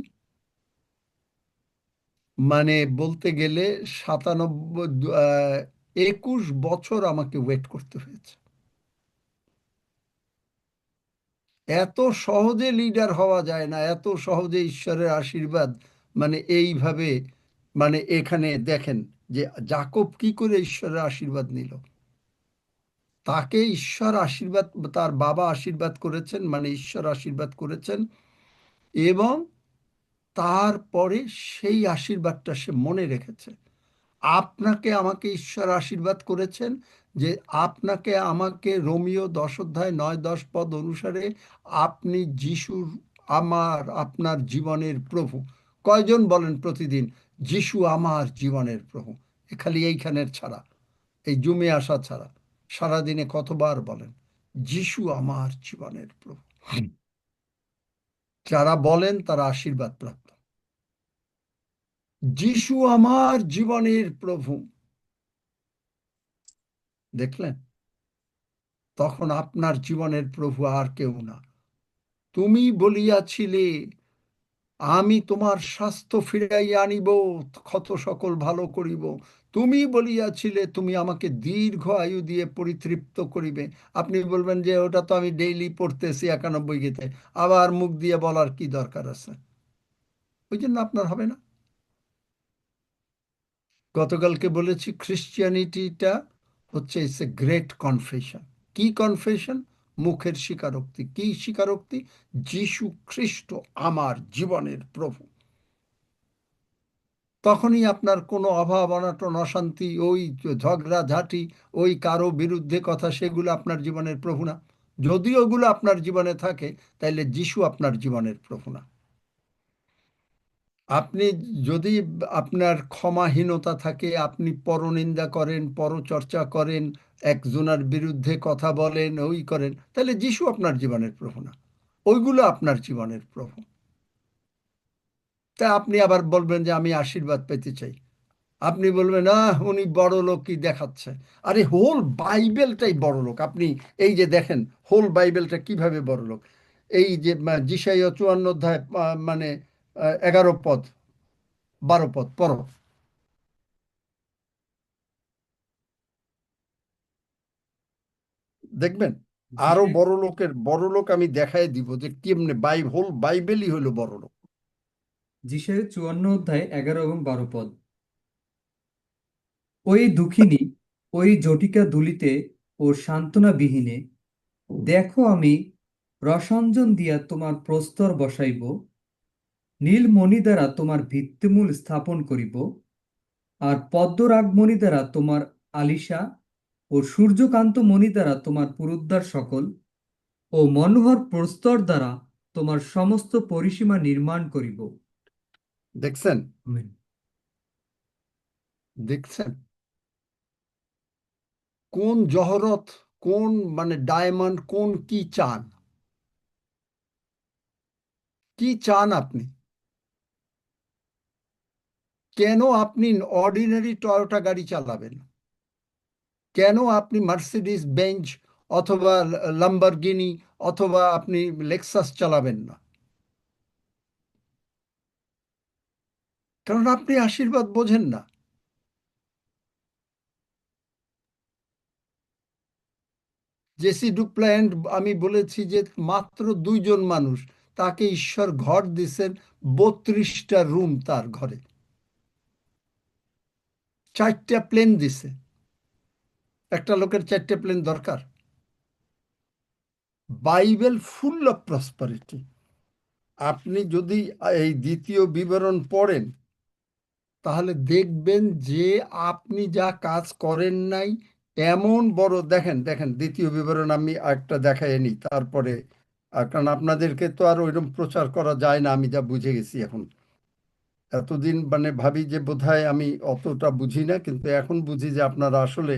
মানে বলতে গেলে 21 বছর আমাকে ওয়েট করতে হয়েছে। এত সহজে লিডার হওয়া যায় না, এত সহজে ঈশ্বরের আশীর্বাদ, মানে এইভাবে, মানে এখানে দেখেন যে যাকব কি করে ঈশ্বরের আশীর্বাদ নিল। তাকে ঈশ্বর আশীর্বাদ, তার বাবা আশীর্বাদ করেছেন, মানে ঈশ্বর আশীর্বাদ করেছেন, এবং তারপরে সেই আশীর্বাদটা সে মনে রেখেছে। আপনাকে আমাকে ঈশ্বর আশীর্বাদ করেছেন যে আপনাকে আমাকে রোমিও 10 অধ্যায় 9-10 পদ অনুসারে আপনি যিশুর, আমার, আপনার জীবনের প্রভু। কয়জন বলেন প্রতিদিন, যিশু আমার জীবনের প্রভু? খালি এইখানের ছাড়া, এই জুমে আসা ছাড়া সারাদিনে কতবার বলেন যিশু আমার জীবনের প্রভু? যারা বলেন তারা আশীর্বাদ প্রাপ্ত। যিশু আমার জীবনের প্রভু, দেখলেন? তখন আপনার জীবনের প্রভু আর কেউ না। তুমি বলিয়াছিলে, আমি তোমার স্বাস্থ্য ফিরাইয়া আনিব, ক্ষত সকল ভালো করিব। তুমি বলিয়াছিলে তুমি আমাকে দীর্ঘ আয়ু দিয়ে পরিতৃপ্ত করিবে। আপনি বলবেন যে ওটা তো আমি ডেইলি পড়তেছি 91 গীতে, আবার মুখ দিয়ে বলার কি দরকার আছে? ওই জন্য আপনার হবে না। গতকালকে বলেছি খ্রিশ্চিয়ানিটিটা হচ্ছে ইটস এ গ্রেট কনফেশন। কি কনফেশন? মুখের স্বীকারোক্তি। কি স্বীকারোক্তি? যীশু খ্রিস্ট আমার জীবনের প্রভু। তখনই আপনার কোনো অভাব অনটন অশান্তি, ওই ঝগড়া ঝাঁটি, ওই কারো বিরুদ্ধে কথা, সেগুলো আপনার জীবনের প্রভু না। যদি ওগুলো আপনার জীবনে থাকে, তাহলে যিশু আপনার জীবনের প্রভু না। আপনি যদি আপনার ক্ষমাহীনতা থাকে, আপনি পরনিন্দা করেন, পরচর্চা করেন, একজনের বিরুদ্ধে কথা বলেন, ওই করেন, তাহলে যিশু আপনার জীবনের প্রভু না। ওইগুলো আপনার জীবনের প্রভু। তা আপনি আবার বলবেন যে আমি আশীর্বাদ পেতে চাই। আপনি বলবেন উনি বড় লোকই দেখাচ্ছে। আরে হোল বাইবেলটাই বড় লোক। আপনি এই যে দেখেন হোল বাইবেলটা কিভাবে বড় লোক। এই যে যিশাইয়া 54 অধ্যায় মানে 11 পদ 12 পদ পড়ো। দেখবেন আরো যিশায় বড় লোক আমি দেখাই দিব যে কেমনে হোল বাইবেলই হলো বড় লোক। যিশায় 54 অধ্যায় 11 এবং 12 পদ। ওই দুঃখিনী, ওই জটিকা দুলিতে ও সান্ত্বনা বিহীনে, দেখো আমি রসঞ্জন দিয়া তোমার প্রস্তর বসাইব, নীলমণি দ্বারা তোমার ভিত্তিমূল স্থাপন করিব, আর পদ্মরাগমণি দ্বারা তোমার আলিশা ও সূর্যকান্ত মণি দ্বারা তোমার পুরুদ্বার সকল, ও মনোহর প্রস্তর দ্বারা তোমার সমস্ত পরিসীমা নির্মাণ করিব। দেখছেন? আমেন। দেখছেন কোন জহরত, কোন মানে ডায়মন্ড, কোন কি চান? কি চান আপনি? কেন আপনি অর্ডিনারি টয়োটা গাড়ি চালাবেন? কেন আপনি মার্সিডিজ বেঞ্জ অথবা লাম্বরগিনি অথবা আপনি লেক্সাস চালাবেন না? কারণ আপনি আশীর্বাদ বোঝেন না। জেসি ডুপ্লায়েন্ট, আমি বলেছি যে মাত্র 2 জন মানুষ, তাকে ঈশ্বর ঘর দিছেন, 32টা রুম তার ঘরে, 4টা প্লেন দিছে। একটা লোকের 4টে প্লেন দরকার? Bible full of prosperity. আপনি যদি এই দ্বিতীয় বিবরণ পড়েন, তাহলে দেখবেন যে আপনি যা কাজ করেন নাই এমন বড়, দেখেন দেখেন দ্বিতীয় বিবরণ আমি একটা দেখাই নি, তারপরে কারণ আপনাদেরকে তো আর ওইরকম প্রচার করা যায় না, আমি যা বুঝে গেছি এখন। এতদিন মানে ভাবি যে বোধহয় আমি অতটা বুঝি না, কিন্তু এখন বুঝি যে আপনারা আসলে,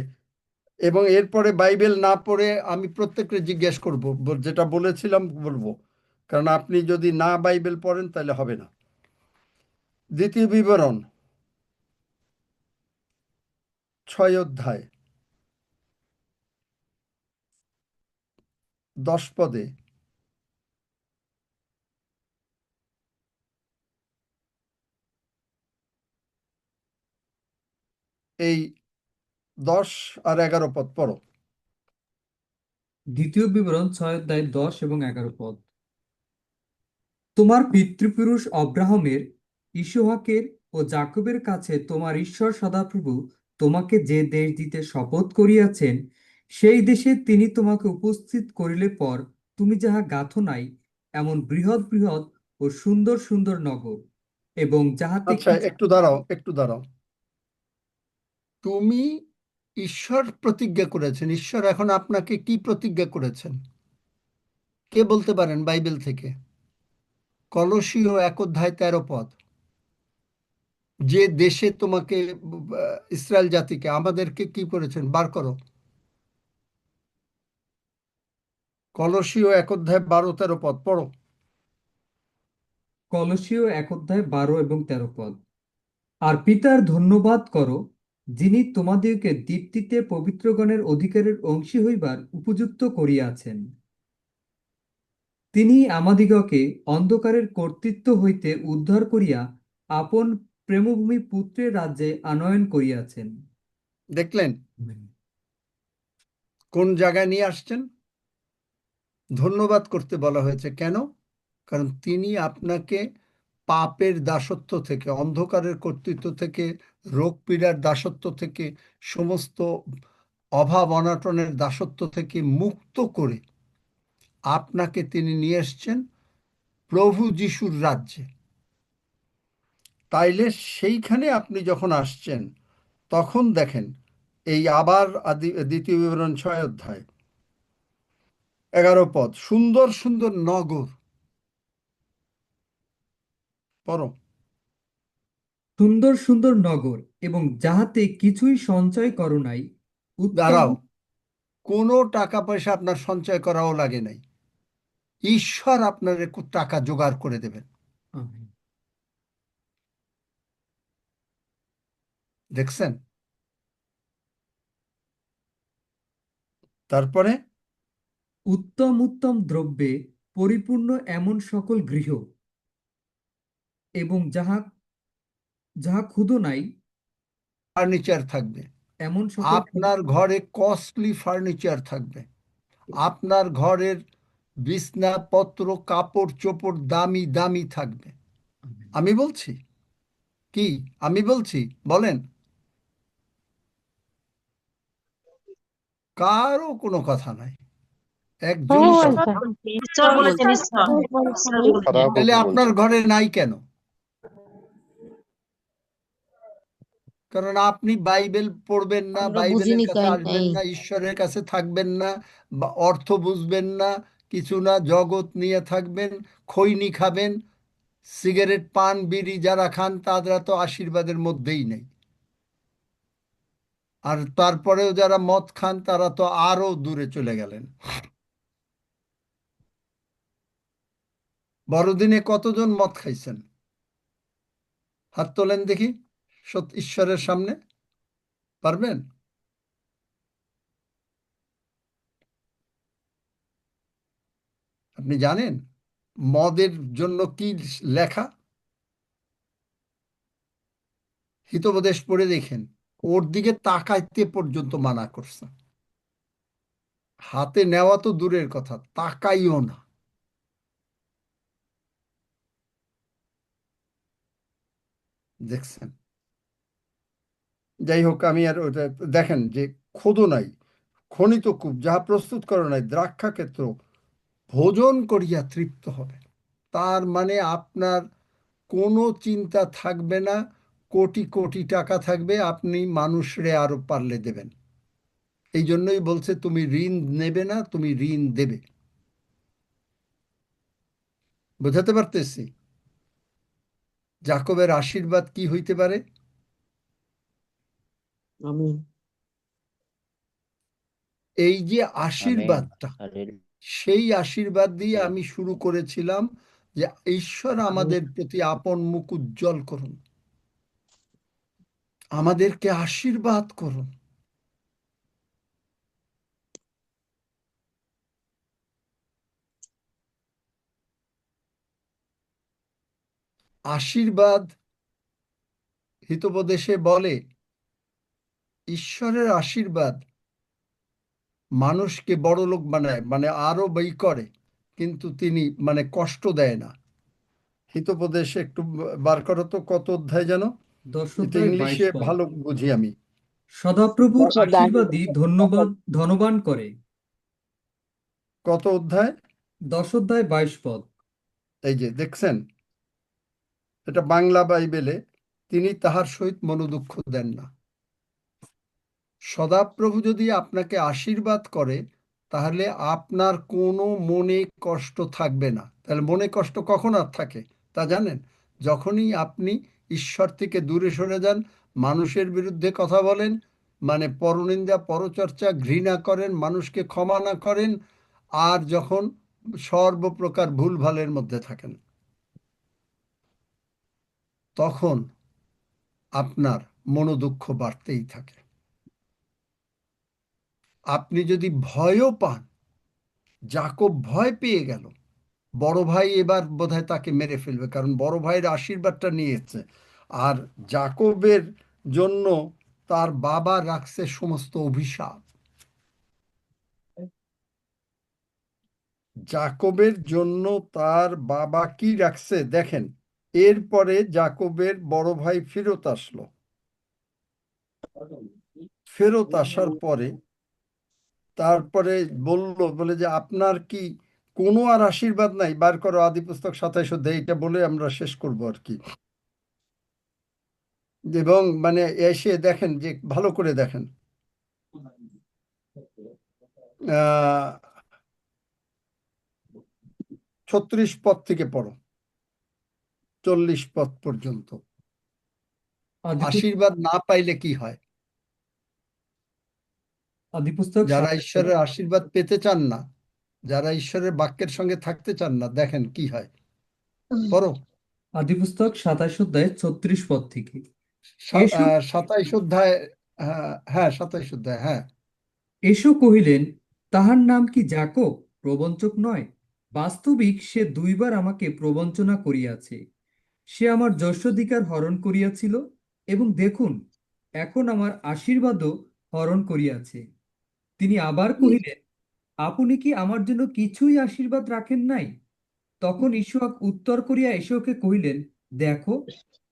এবং এরপরে বাইবেল না পড়ে আমি প্রত্যেককে জিজ্ঞেস করব, যেটা বলেছিলাম বলবো, কারণ আপনি যদি না বাইবেল পড়েন তাহলে হবে না। দ্বিতীয় বিবরণ 6 অধ্যায় 10 পদে, এই 10 আর 11 পদ পড়ো। দ্বিতীয় বিবরণ 6 অধ্যায় 10 এবং 11 পদ। তোমার পিতৃপুরুষ অব্রাহামের, ইসহাকের ও যাকবের কাছে তোমার ঈশ্বর সদাপ্রভু তোমাকে যে দেশ দিতে শপথ করিয়াছেন, সেই দেশে তিনি তোমাকে উপস্থিত করিলে পর তুমি যাহা গাঁথো নাই এমন বৃহৎ বৃহৎ ও সুন্দর সুন্দর নগর, এবং যাহাতে আচ্ছা একটু দাঁড়াও, একটু দাঁড়াও। তুমি ঈশ্বর প্রতিজ্ঞা করেছেন, ঈশ্বর এখন আপনাকে কি প্রতিজ্ঞা করেছেন? কে বলতে পারেন বাইবেল থেকে? কলসীয় 1 অধ্যায় 13 পদ। যে দেশে তোমাকে ইসরায়েল জাতিকে, আমাদেরকে কি করেছেন বার করো। কলসীয় 1 অধ্যায় 12-13 পদ পড়ো। কলসীয় 1 অধ্যায় 12 এবং 13 পদ। আর পিতার ধন্যবাদ করো, যিনি তোমাদিগকে দীপ্তিতে পবিত্রগণের অধিকারের অংশী হইবার উপযুক্ত করিয়াছেন। তিনি আমাদিগকে অন্ধকারের কর্তৃত্ব হইতে উদ্ধার করিয়া আপন প্রেমভূমি পুত্রের রাজ্যে আনয়ন করিয়াছেন। দেখলেন কোন জায়গায় নিয়ে আসছেন? ধন্যবাদ করতে বলা হয়েছে। কেন? কারণ তিনি আপনাকে পাপের দাসত্ব থেকে, অন্ধকারের কর্তৃত্ব থেকে, রোগ পীড়ার দাসত্ব থেকে, সমস্ত অভাব অনাটনের দাসত্ব থেকে মুক্ত করে আপনাকে তিনি নিয়ে এসছেন প্রভু যিশুর রাজ্যে। তাইলে সেইখানে আপনি যখন আসছেন তখন দেখেন এই আবার দ্বিতীয় বিবরণ 6 অধ্যায় 11 পদ, সুন্দর সুন্দর নগর। পড়ো। সুন্দর সুন্দর নগর এবং যাহাতে কিছুই সঞ্চয় করো নাই, উত্তম দাঁড়াও, কোনো টাকা পয়সা আপনার সঞ্চয় করাও লাগে নাই, ঈশ্বর আপনার একটু টাকা জোগাড় করে দেবেন। আমেন। দেখছেন? তারপরে উত্তম উত্তম দ্রব্যে পরিপূর্ণ এমন সকল গৃহ এবং যাহা যাহা ক্ষুধা নাই ফার্নিচার থাকবে, এমন সকল আপনার ঘরে কস্টলি ফার্নিচার থাকবে, আপনার ঘরের বিছনাপত্র কাপড় চোপড় দামি দামি থাকবে। আমেন। আমি বলছি কি? আমি বলছি, বলেন। কারো কোনো কথা নাই, একজন ঈশ্বর বলেছেন, ঈশ্বর তাহলে আপনার ঘরে নাই কেন? কারণ আপনি বাইবেল পড়বেন না, আমরা বাইবেলের বুঝিনি কাছে তাই আসবেন নেই। না, ঈশ্বরের কাছে থাকবেন না, বা অর্থ বুঝবেন না, কিছু না, জগৎ নিয়ে থাকবেন, খৈনি খাবেন, সিগারেট পান বিড়ি যারা খান তারা তো আশীর্বাদের মধ্যেই নেই। আর তারপরেও যারা মদ খান তারা তো আরো দূরে চলে গেলেন। বড়দিনে কতজন মদ খাইছেন? হাত তোলেন দেখি, ঈশ্বরের সামনে। পারবেন? আপনি জানেন মদের জন্য কি লেখা? হিতোপদেশ পড়ে দেখেন, ওর দিকে তাকাইতে পর্যন্ত মানা করছে। হাতে নেওয়া তো দূরের কথা, তাকাইও না। দেখছেন? যাই হোক, আমি আর ওটা দেখেন যে খোদো নাই, খনিত কূপ যাহা প্রস্তুত করো নাই, দ্রাক্ষা ক্ষেত্র ভোজন করিয়া তৃপ্ত হবে। তার মানে আপনার কোনো চিন্তা থাকবে না, কোটি কোটি টাকা থাকবে, আপনি মানুষরে আরো পারলে দেবেন। এই জন্যই বলছে তুমি ঋণ নেবে না, তুমি ঋণ দেবে। বোঝাতে পারতেছি? যাকবের আশীর্বাদ কি হইতে পারে? আমি এই যে আশীর্বাদটা, সেই আশীর্বাদ দিয়ে আমি শুরু করেছিলাম যে ঈশ্বর আমাদের প্রতি আপন মুখ উজ্জ্বল করুন, আমাদেরকে আশীর্বাদ করুন। আশীর্বাদ হিতোপদেশে বলে ঈশ্বরের আশীর্বাদ মানুষকে বড় লোক বানায়, মানে আরো ব্যয় করে, কিন্তু তিনি মানে কষ্ট দেয় না। হিতোপদেশে একটু বার করো তো, কত অধ্যায় যেন? 10 এটা অধ্যায় 22 ইংলিশে পদ। ভালো বুঝি আমি। সদাপ্রভুর আশীর্বাদই ধনবান করে। কত অধ্যায়? 10 অধ্যায় 22 পদ। এই যে দেখছেন, এটা বাংলা বাইবেলে, তিনি তাহার সহিত মনোদুঃখ দেন না। সদাপ্রভু যদি আপনাকে আশীর্বাদ করে তাহলে আপনার কোনো মনে কষ্ট থাকবে না। তাহলে মনে কষ্ট কখন আর থাকে তা জানেন? যখনই আপনি ঈশ্বর থেকে দূরে সরে যান, মানুষের বিরুদ্ধে কথা বলেন, মানে পরনিন্দা পরচর্চা ঘৃণা করেন, মানুষকে ক্ষমা না করেন, আর যখন সর্বপ্রকার ভুলভালের মধ্যে থাকেন, তখন আপনার মনোদুঃখ বাড়তেই থাকে। আপনি যদি ভয়ও পান, যাকব ভয় পেয়ে গেল, বড় ভাই এবার বোধহয় তাকে মেরে ফেলবে, কারণ বড় ভাইয়ের আশীর্বাদটা নিয়েছে। আর জাকবের জন্য তার বাবা রাখছে সমস্ত অভিশাপ। জাকবের জন্য তার বাবা কি রাখছে দেখেন। এরপরে জাকবের বড় ভাই ফেরত আসলো। ফেরত আসার পরে তারপরে বলে যে আপনার কি কোনো আর আশীর্বাদ নাই, বার করো আদি পুস্তক 27 অধ্যায়, এটা বলে আমরা শেষ করব আর কি। এবং মানে এসে দেখেন যে ভালো করে দেখেন, 36 পদ থেকে পড়ো 40 পদ পর্যন্ত। আদিপুস্তক আশীর্বাদ না পাইলে কি হয়? আদিপুস্তক যারা ঈশ্বরের আশীর্বাদ পেতে চান না, যারা ঈশ্বরের বাক্যের সঙ্গে থাকতে চান না, দেখেন কি হয়, পড়ো। আদিপুস্তক 27 অধ্যায় 36 পদ থেকে। এসো 27 অধ্যায়, হ্যাঁ 27 অধ্যায়, হ্যাঁ। এসো কহিলেন, তাহার নাম কি যাকব, প্রবঞ্চক নয়? বাস্তবিক সে 2বার আমাকে প্রবঞ্চনা করিয়াছে। সে আমার যশোধিকার হরণ করিয়াছিল, এবং দেখুন, এখন আমার আশীর্বাদও হরণ করিয়াছে। তিনি আবার কহিলেন, আপনি কি আমার জন্য কিছুই আশীর্বাদ রাখেন নাই? তখন ইসহাক উত্তর করিয়া এসেওকে কহিলেন, দেখো,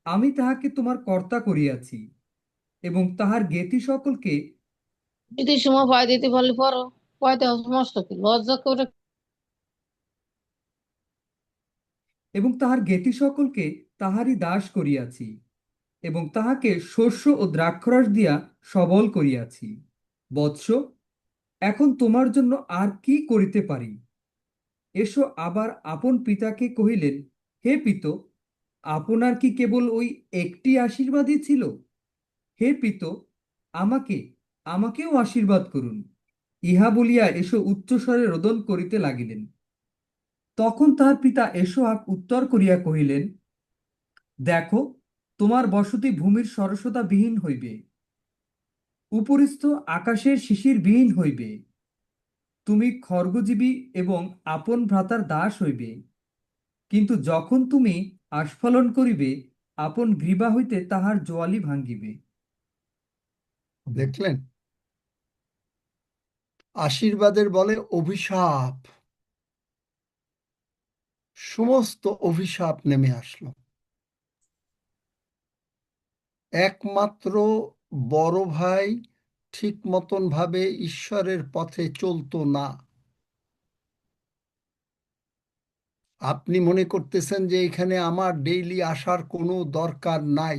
আমি তাহাকে তোমার কর্তা করিয়াছি, এবং তাহার জ্ঞেতি সকলকে যদি সময় ভয় দিতে পারলে পড়ো, পয়তে সমস্ত কি লজ্জা করে। তাহারই দাস করিয়াছি, এবং তাহাকে শস্য ও দ্রাক্ষরস দিয়া সবল করিয়াছি। বৎস, এখন তোমার জন্য আর কি করিতে পারি? এসো আবার আপন পিতাকে কহিলেন, হে পিত, আপনার কি কেবল ওই একটি আশীর্বাদই ছিল? হে পিত, আমাকে আমাকেও আশীর্বাদ করুন। ইহা বলিয়া এসো উচ্চস্বরে রোদন করিতে লাগিলেন। তখন তাহার পিতা এসহাক উত্তর করিয়া কহিলেন, দেখো, তোমার বসতি ভূমির সরসতা বিহীন হইবে, উপরিস্থ আকাশের শিশির বিহীন হইবে। তুমি খর্গজীবী এবং আপন ভ্রাতার দাস হইবে। কিন্তু যখন তুমি আস্ফালন করিবে, আপন গ্রীবা হইতে তাহার জোয়ালি ভাঙ্গিবে। দেখলেন, আশীর্বাদের বলে অভিশাপ। সমস্ত অভিশাপ নেমে আসলো। একমাত্র বড় ভাই ঠিক মতন ভাবে ঈশ্বরের পথে চলতো না। আপনি মনে করতেছেন যে এখানে আমার ডেইলি আসার কোনো দরকার নাই।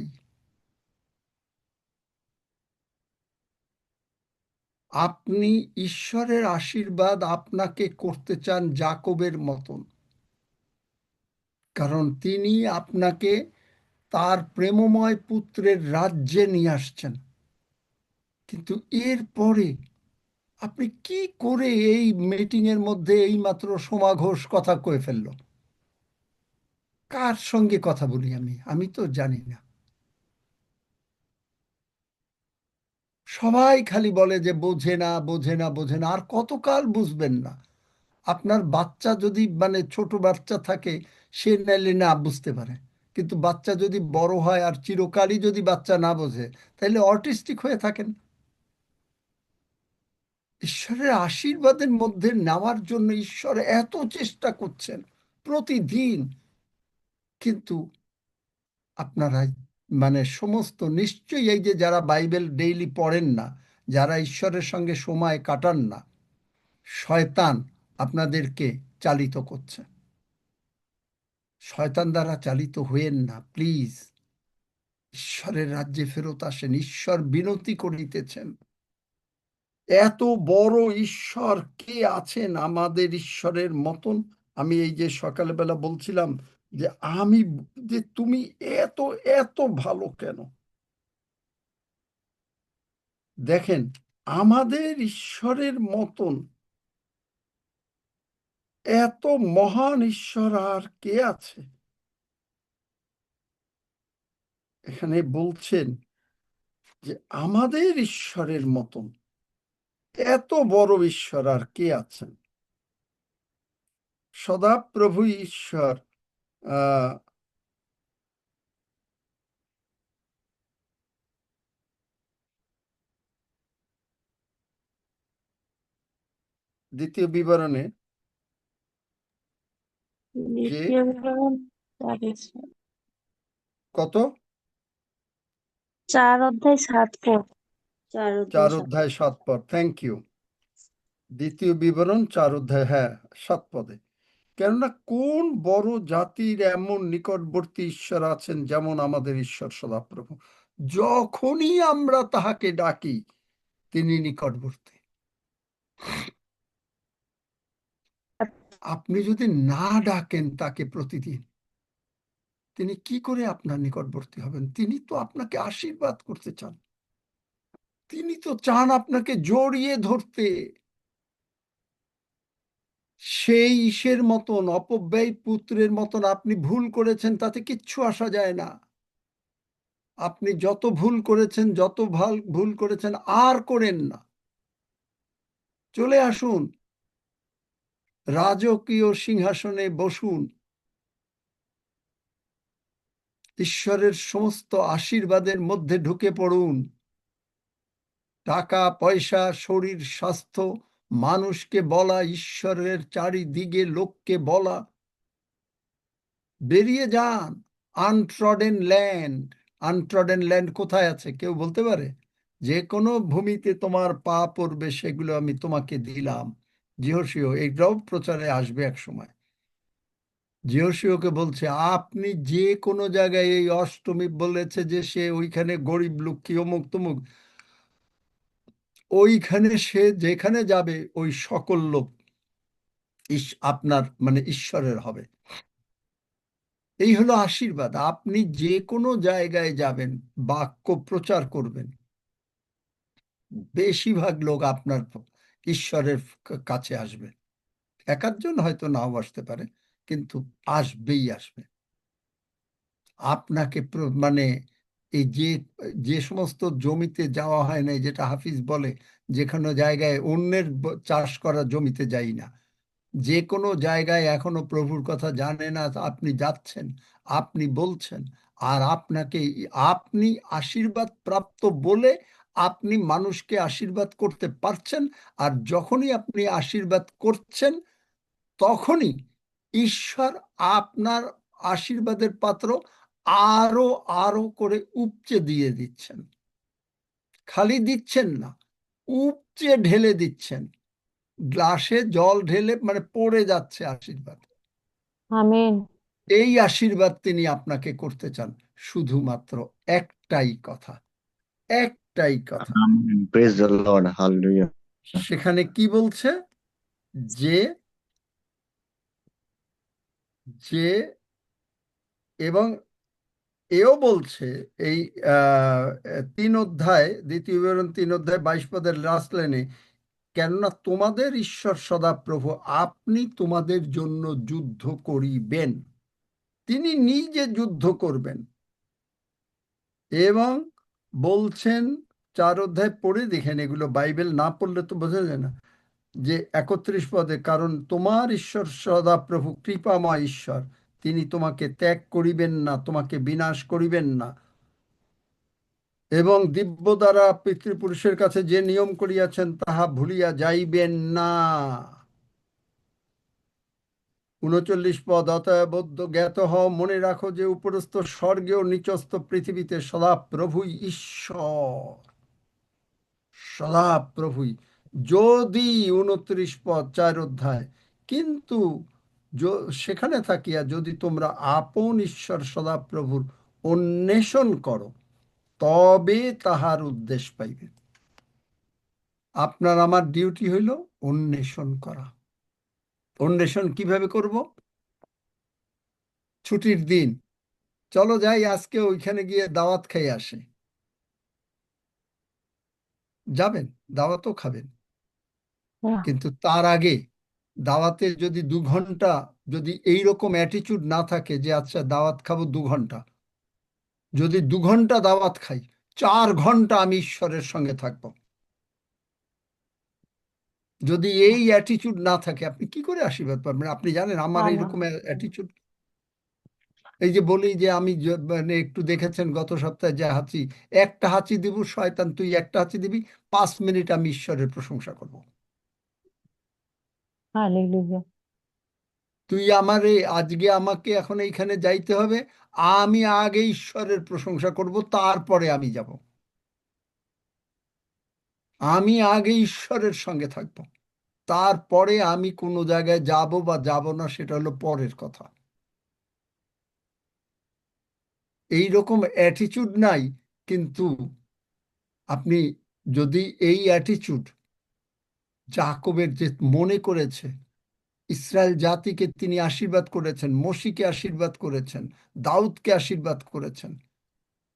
আপনি ঈশ্বরের আশীর্বাদ আপনাকে করতে চান জাকবের মতন, কারণ তিনি আপনাকে তার প্রেমময় পুত্রের রাজ্যে নিয়ে আসছেন। কিন্তু এরপরে আপনি কি করে এই মিটিং এর মধ্যে এইমাত্র সোমা ঘোষ কথা কয়ে ফেললো? কার সঙ্গে কথা বলি আমি তো জানি না। সবাই খালি বলে যে বোঝে না, বোঝে না, বোঝে না। আর কতকাল বুঝবেন না? আপনার বাচ্চা যদি মানে ছোট বাচ্চা থাকে, সে নাইলে না বুঝতে পারে। কিন্তু বাচ্চা যদি বড় হয় আর চিরকালই যদি বাচ্চা না বোঝে, তাহলে অটিস্টিক হয়ে থাকেন। ঈশ্বরের আশীর্বাদের মধ্যে নেওয়ার জন্য ঈশ্বর এত চেষ্টা করছেন প্রতিদিন, কিন্তু আপনারা মানে সমস্ত নিশ্চয়ই এই যে যারা বাইবেল ডেইলি পড়েন না, যারা ঈশ্বরের সঙ্গে সময় কাটান না, শয়তান আপনাদেরকে চালিত করছে। শয়তান দ্বারা চালিত হয়েন না, প্লিজ। ঈশ্বরের রাজ্যে ফেরত আসেন। ঈশ্বর বিনতি করিতেছেন। এত বড় ঈশ্বর কে আছেন আমাদের ঈশ্বরের মতন? আমি এই যে সকালবেলা বলছিলাম যে আমি যে তুমি এত এত ভালো কেন? দেখেন, আমাদের ঈশ্বরের মতন এত মহান ঈশ্বর আর কে আছে? এখানে বলছেন যে আমাদের ঈশ্বরের মতন এত বড় ঈশ্বর আর কে আছেন? সদাপ্রভু ঈশ্বর আহ দ্বিতীয় বিবরণে যে দ্বিতীয় বিবরণ কত 4 অধ্যায় 7 পদ। 4 অধ্যায় 7 পদ। Thank you. দ্বিতীয় বিবরণ 4 অধ্যায়, হ্যাঁ, 7 পদে। কেননা কোন বড় জাতির এমন নিকটবর্তী ঈশ্বর আছেন যেমন আমাদের ঈশ্বর সদাপ্রভু। যখনই আমরা তাহাকে ডাকি তিনি নিকটবর্তী। আপনি যদি না ডাকেন তাকে প্রতিদিন, তিনি কি করে আপনার নিকটবর্তী হবেন? তিনি তো আপনাকে আশীর্বাদ করতে চান, তিনি তো চান আপনাকে জড়িয়ে ধরতে। সেই ঈশের মতন, অপব্যয়ী পুত্রের মতন আপনি ভুল করেছেন, তাতে কিচ্ছু আসা যায় না। আপনি যত ভুল করেছেন, যত ভুল করেছেন, আর করেন না। চলে আসুন, রাজকীয় সিংহাসনে বসুন, ঈশ্বরের সমস্ত আশীর্বাদের মধ্যে ঢুকে পড়ুন। টাকা পয়সা, শরীর স্বাস্থ্য, মানুষকে বলা, ঈশ্বরের চারিদিকে লোককে বলা, বেরিয়ে যান। আনট্রডেন ল্যান্ড। আনট্রডেন ল্যান্ড কোথায় আছে কেউ বলতে পারে? যে কোনো ভূমিতে তোমার পা পড়বে সেগুলো আমি তোমাকে দিলাম। জিহোশীয় এটাও প্রচারে আসবে এক সময়। জিহোশীয়কে বলছে আপনি যে কোনো জায়গায়, এই অষ্টমী বলেছে যে সে ওইখানে গরিব দুঃখী অমুক তমুক, ওইখানে সে যেখানে যাবে ওই সকল লোক আপনার মানে ঈশ্বরের হবে। এই হলো আশীর্বাদ। আপনি যে কোনো জায়গায় যাবেন, বাক্য প্রচার করবেন, বেশিরভাগ লোক আপনার ঈশ্বরের কাছে আসবে। এক আধজন হয়তো নাও আসতে পারে, কিন্তু আসবেই আসবে। আপনাকে মানে এই যে সমস্ত জমিতে যাওয়া হয় না, যেটা হাফিজ বলে, যেখানে জায়গায় অন্যের চাষ করা জমিতে যাই না, যে কোনো জায়গায় এখনো প্রভুর কথা জানে না, আপনি যাচ্ছেন, আপনি বলছেন, আর আপনি আশীর্বাদ প্রাপ্ত বলে আপনি মানুষকে আশীর্বাদ করতে পারছেন। আর যখনই আপনি আশীর্বাদ করছেন, তখনই ঈশ্বর আপনার আশীর্বাদের পাত্র আরো আরো করে উপচে দিয়ে দিচ্ছেন। খালি দিচ্ছেন না, উপচে ঢেলে দিচ্ছেন। গ্লাসে জল ঢেলে মানে পড়ে যাচ্ছে আশীর্বাদ। আমেন। এই আশীর্বাদ তিনি আপনাকে করতে চান। শুধুমাত্র একটাই কথা, একটাই কথা। Amen. Praise the Lord. Hallelujah. সেখানে কি বলছে? যে যে এবং এও বলছে এই 3 অধ্যায়, দ্বিতীয় বিবরণ 3 অধ্যায় 22 পদের লাস্ট লাইনে, কেননা তোমাদের ঈশ্বর সদাপ্রভু আপনি তোমাদের জন্য যুদ্ধ করিবেন। তিনি নিজে যুদ্ধ করবেন। এবং বলছেন 4 অধ্যায় পড়ে দেখেন, এগুলো বাইবেল না পড়লে তো বোঝা যায় না, যে 31 পদে, কারণ তোমার ঈশ্বর সদাপ্রভু কৃপাময় ঈশ্বর, তিনি তোমাকে ত্যাগ করিবেন না, তোমাকে বিনাশ করিবেন না, এবং দিব্য দ্বারা পিতৃপুরুষের কাছে যে নিয়ম করিয়াছেন তাহা ভুলিয়া যাইবেন না। 39 পদ, অতএব জ্ঞাত হও, মনে রাখো যে উপরস্থ স্বর্গে ও নিচস্থ পৃথিবীতে সদাপ্রভুই ঈশ্বর। সদাপ্রভুই। যদি 29 পদ 4 অধ্যায়, কিন্তু সেখানে থাকিয়া যদি তোমরা আপন ঈশ্বর সদাপ্রভুর অন্বেষণ করো, তবে তাহার উদ্দেশ পাইবে। আপনার আমার ডিউটি হইল অন্বেষণ করা। অন্বেষণ কিভাবে করব? ছুটির দিন, চলো যাই আজকে ওইখানে গিয়ে দাওয়াত খেয়ে আসে। যাবেন, দাওয়াতও খাবেন, কিন্তু তার আগে দাওয়াতে যদি 2 ঘন্টা যদি এইরকম অ্যাটিচিউড না থাকে যে আচ্ছা দাওয়াত খাবো 2 ঘন্টা, যদি 2 ঘন্টা দাওয়াত খাই, 4 ঘন্টা আমি ঈশ্বরের সঙ্গে থাকবো। যদি এই অ্যাটিচিউড না থাকে আপনি কি করে আশীর্বাদ পাবেন? আপনি জানেন আমার আমিন। এইরকম অ্যাটিচিউড, এই যে বলি যে আমি মানে একটু দেখেছেন গত সপ্তাহে যে হাঁচি, একটা হাঁচি দিব শয়তান তুই একটা হাঁচি দিবি, 5 মিনিট আমি ঈশ্বরের প্রশংসা করব। হালেলুয়া। তুই আমারে আজকে আমাকে এখন এইখানে যাইতে হবে, আমি আগে ঈশ্বরের প্রশংসা করব, তারপরে আমি যাব। আমি আগে ঈশ্বরের সঙ্গে থাকব, তারপরে আমি কোনো জায়গায় যাব বা যাব না সেটা হলো পরের কথা। এই রকম অ্যাটিচিউড নাই, কিন্তু আপনি যদি এই অ্যাটিচিউড যাকবের যে মনে করেছে ইসরায়েল জাতিকে তিনি আশীর্বাদ করেছেন, মশিকে আশীর্বাদ করেছেন, দাউদকে আশীর্বাদ করেছেন,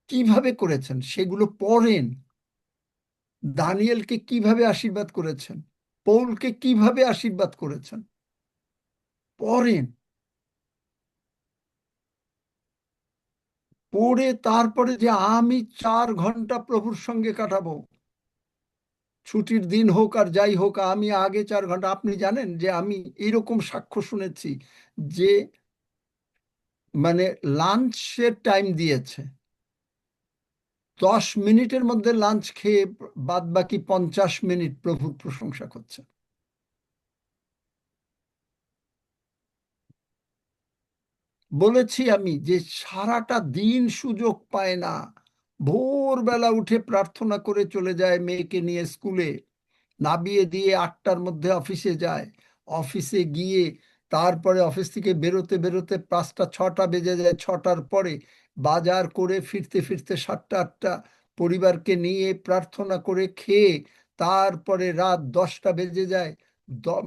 কিভাবে করেছেন সেগুলো পড়েন। দানিয়েলকে কিভাবে আশীর্বাদ করেছেন, পৌলকে কিভাবে আশীর্বাদ করেছেন, পড়েন। পড়ে তারপরে যে আমি 4 ঘন্টা প্রভুর সঙ্গে কাটাবো, ছুটির দিন হোক আর যাই হোক, আমি আগে 4 ঘন্টা। আপনি জানেন যে আমি এরকম সাক্ষ্য শুনেছি যে মানে লাঞ্চের টাইম দিয়েছে, 10 মিনিটের মধ্যে লাঞ্চ খেয়ে বাদ বাকি 50 মিনিট প্রভুর প্রশংসা করছে। বলেছি আমি যে সারাটা দিন সুযোগ পায় না, ভোরবেলা উঠে প্রার্থনা করে চলে যায় মেয়েকে নিয়ে স্কুলে, নামিয়ে দিয়ে 8টার মধ্যে অফিসে যায়, অফিসে গিয়ে তারপরে অফিস থেকে বেরোতে বেরোতে 5টা 6টা বেজে যায়, 6টার পরে বাজার করে ফিরতে ফিরতে 7টা 8টা, পরিবারকে নিয়ে প্রার্থনা করে খেয়ে তারপরে রাত 10টা বেজে যায়,